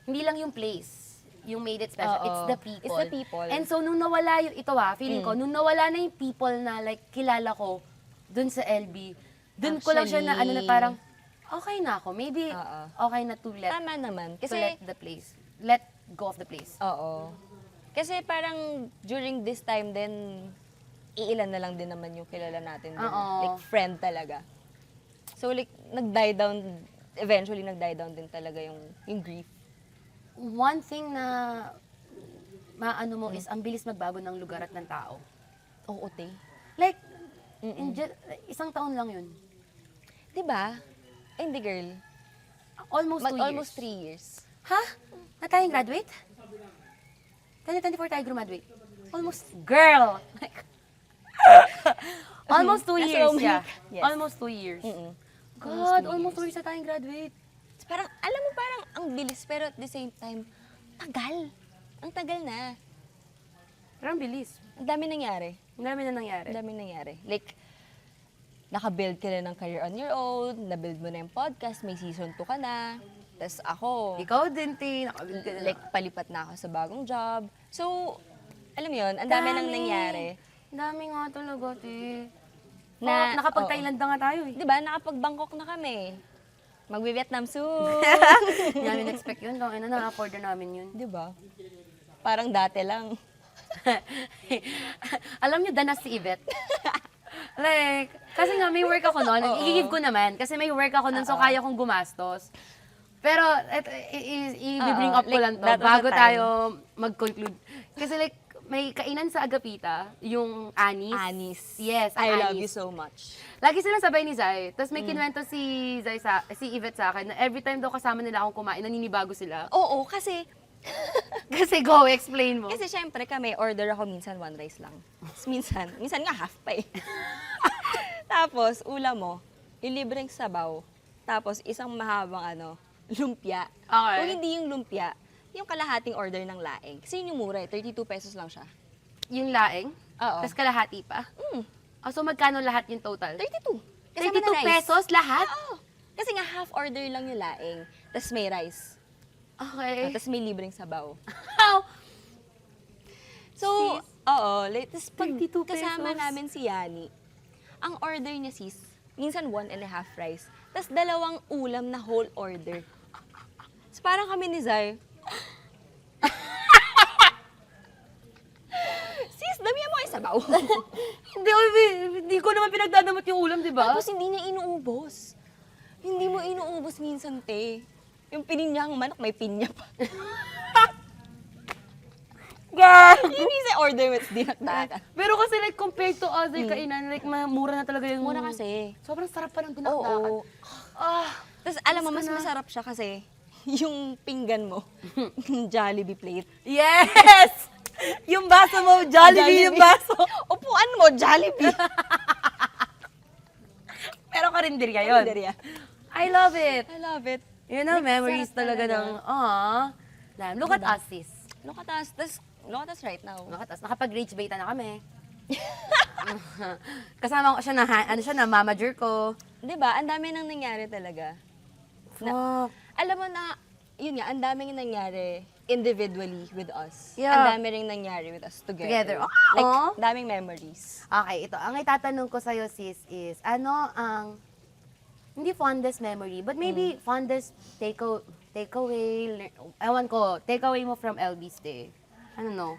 hindi lang yung place yung made it special, Oo. it's the people. It's the people. And so, nung nawala yung, feeling ko, nung nawala na yung people na like, kilala ko, dun sa LB, dun ko lang siya na, Actually. na parang, okay na ako. Maybe, Oo. okay na to let, Tama naman. to Kasi, let the place, let go of the place. oo. Kasi parang during this time din, iilan na lang din naman yung kilala natin din. Oo. Like, friend talaga. So, like, nag-die down, eventually nag-die down din talaga yung grief. One thing na maano mo is ang bilis magbago ng lugar at ng tao. Oo, te. Like, isang taon lang yun. Diba? Hindi, girl. Almost 2 years. Almost 3 years. Ha? Na tayong graduate? 2024 tayo graduate. Almost, girl! Almost 2 Nasa years, Roman- yeah. Yes. Almost 2 years. Almost God, 2 almost 2 years. years na tayong graduate. Parang, alam mo, parang ang bilis, pero at the same time, tagal. Ang tagal na. Pero ang bilis. Ang dami nangyari. Ang dami na nangyari. Ang dami nangyari. Like, nakabuild ka na ng career on your own, nabuild mo na yung podcast, may season 2 ka na. Tapos ako, Ikaw din, Ti. Nakabil ka na. like, palipat na ako sa bagong job. So, alam mo yun, ang dami nang nangyari. Ang dami nga talaga, Ti. Na- Nakapag-Thailand na nga tayo eh. Di ba, nakapag-Bangkok na kami. Magbe-Vietnam soon. Hindi namin expect yun. Kung ano, na-order namin yun. Di ba? Parang dati lang. Alam niyo, danas si Yvette. Like, kasi nga may work ako noon. I-give ko naman. Kasi may work ako noon, so kaya kong gumastos. Pero, i-bring up ko Like, lang to that was bago the time. tayo mag-conclude. Kasi like, may kainan sa Agapita, yung anis. Anis. Yes, I ang love you anis. so much. Lagi silang sabay ni Zay. Tapos may kinuwento si Yvette sa akin na every time daw kasama nila akong kumain, naninibago sila. Oo, kasi Kasi go, explain mo. Kasi syempre kami, order ako minsan 1 rice lang. Tapos minsan nga half pa eh. Tapos, ulam mo, yung libreng sabaw. Tapos, isang mahabang lumpia. Okay. Kung hindi yung lumpia, yung kalahating order ng laing. Kasi yun yung mura eh, 32 pesos lang siya. Yung laing? Oo. Tapos kalahati pa? So magkano lahat yung total? 32. 32 pesos lahat? Oo. Kasi nga half order lang yung laing. Tapos may rice. Okay. Tapos may libreng sabaw. How? So, oo. Tapos pag 32 kasama pesos. namin si Yani, ang order niya sis, minsan 1.5 rice. Tapos 2 ulam na whole order. So parang kami ni Zay, sis, damihan mo kayo sabaw. Hindi ko naman pinagdadamot yung ulam, di ba? Tapos hindi niya inuubos. Hindi mo inuubos minsan, te. Yung pininyang manok, may pinya pa. Girl! Hindi sa order with dinakdakan. Pero kasi like compared to other kainan, like mura na talaga yung... Mura kasi. Sobrang sarap pa ng dinakdakan. Oo. Ah, Tapos alam mo, Gusto mas na. masarap siya kasi yung pinggan mo, yung Jollibee plate. yes! Yung baso mo, Jollibee yung baso. Upuan mo, Jollibee. Pero karinderya yun. Karinderya. I love it. I love it. Yun ang Like, memories sarap talaga talaga. ng, damn, look at us, sis. Look at us. Look at us right now. Look at us. Nakapag-rage beta na kami. Kasama ko siya na, mamager ko. Di ba? Ang dami nang nangyari talaga. Fuck. Alam mo na, yun nga, ang daming nangyari individually with us. Yeah. Ang dami ring nangyari with us together. Together. Like, Aw. daming memories. Okay, ito. Ang itatanong ko sa'yo, sis, is, ano ang, hindi fondest memory, but maybe fondest takeaway, ewan ko, takeaway mo from LB stay. Ano no?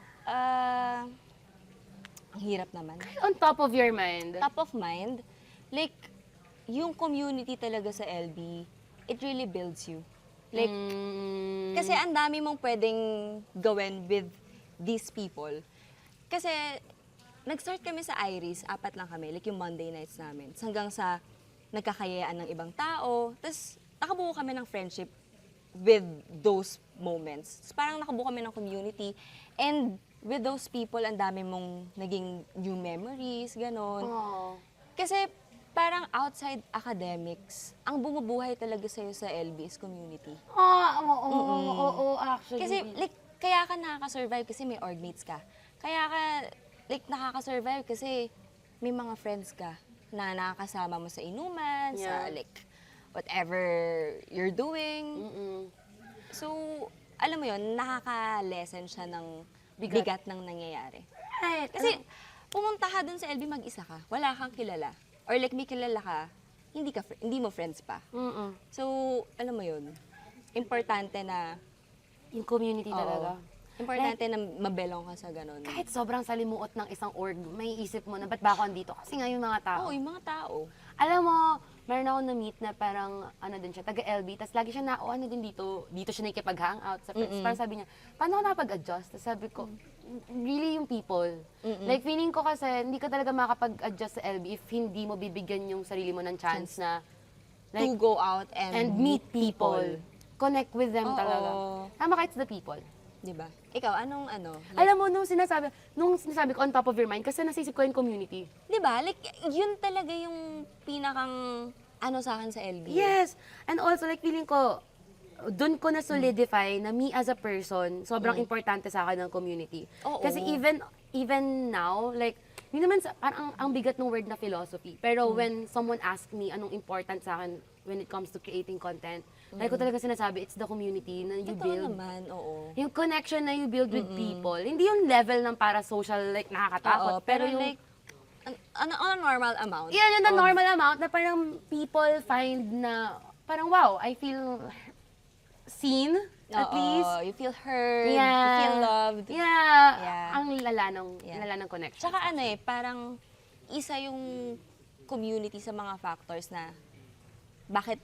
Ang hirap naman. On top of your mind. Top of mind, like, yung community talaga sa LB, it really builds you. Like, kasi ang dami mong pwedeng gawin with these people. Kasi, nag-start kami sa Iris, 4 lang kami, like yung Monday nights namin. Hanggang sa nagkakayaan ng ibang tao. Tapos, nakabuo kami ng friendship with those moments. Tapos, parang nakabuo kami ng community. And with those people, ang dami mong naging new memories, ganon. Oh. Kasi parang outside academics, ang bumubuhay talaga sa'yo sa LB is community. Oo, actually. Kasi like, kaya ka nakaka-survive kasi may orgmates ka. Kaya ka like nakaka-survive kasi may mga friends ka na nakakasama mo sa inuman, sa Yeah. like whatever you're doing. So, alam mo yun, nakaka-lessen siya ng bigat ng nangyayari. Right. Kasi pumunta ka dun sa LB mag-isa ka, wala kang kilala. Or like may kilala ka, hindi mo friends pa. So, alam mo yun, importante na Yung community Oo. talaga. Importante na mabelong ka sa ganun. Kahit sobrang salimuot ng isang org, may isip mo na ba't ba ako andito? Kasi nga yung mga tao. Oo, yung mga tao. Alam mo, meron ako na-meet na parang, ano din siya, taga-LB, tapos lagi siya na, ano din dito siya nakikipag-hangout sa friends. Parang sabi niya, paano ako nakapag-adjust? Tapos sabi ko, really yung people. Like, feeling ko kasi, hindi ka talaga makakapag-adjust sa LB if hindi mo bibigyan yung sarili mo ng chance na, To go out and meet people. Connect with them Oo. talaga. Tama ka, it's the people. Diba? Ikaw, anong ano? Alam mo, nung sinasabi ko on top of your mind, kasi nasisip ko yung community. Diba? Like, yun talaga yung pinakang ano sa akin sa LB. Yes! And also, like, feeling ko, dun ko na solidify na me as a person, sobrang importante sa akin ng community. Oo. Kasi even now, like, hindi naman, parang ang bigat ng word na philosophy. Pero when someone ask me anong important sa akin when it comes to creating content, like ko talaga sinasabi, it's the community na you Totoo build. naman, oo. Yung connection na you build with people. Hindi yung level ng para social, like, nakakatakot. Oo, pero yung, like, on a normal amount. yan, yung the of- normal amount na parang people find na, parang wow, I feel seen, at Oo, least. you feel heard, Yeah. you feel loved. Yeah. Ang lala ng connection. Tsaka ano eh, parang isa yung community sa mga factors na bakit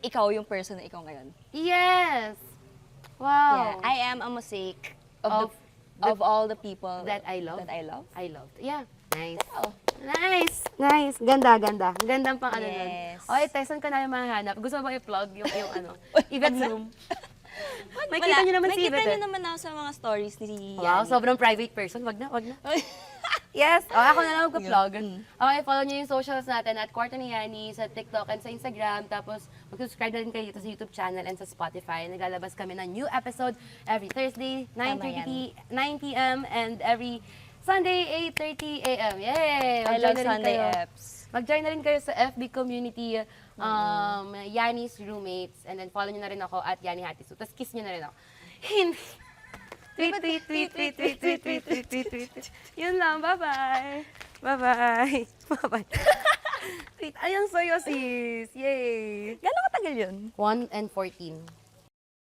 ikaw yung person na ikaw ngayon. Yes! Yeah, Wow. I am a mosaic Of of all the people that I love. That I love. I loved. Yeah. Nice. Oh. Nice. Ganda. Gandang pang ano nun. Yes. Okay, Tyson ko na yung mahanap. Gusto mo ba i-plug yung ano? Yvette's room. May Wala. kita nyo naman si Makikita Yvette. nyo naman ako sa mga stories ni Wow, Yani. sobrang private person. Wag na. Yes. Ako na lang magpa-plug. Okay, follow nyo yung socials natin at Kwarto ni Yani sa TikTok and sa Instagram. Tapos, mag-subscribe na rin kayo dito sa YouTube channel and sa Spotify. Naglalabas kami ng new episode every Thursday, 9 p.m. and every Sunday, 8:30 a.m. Yay! I love Mag-join na rin Sunday kayo. apps. Mag-join na rin kayo sa FB community, Yani's Roommates. And then follow nyo na rin ako at Yani Hatisu. Tapos kiss nyo na rin ako. Tweet. Yun lang. Bye-bye. Bye-bye. Tweet. Ayun sa'yo, sis. Yay. Gano'ng katagal yun? 1 and 14.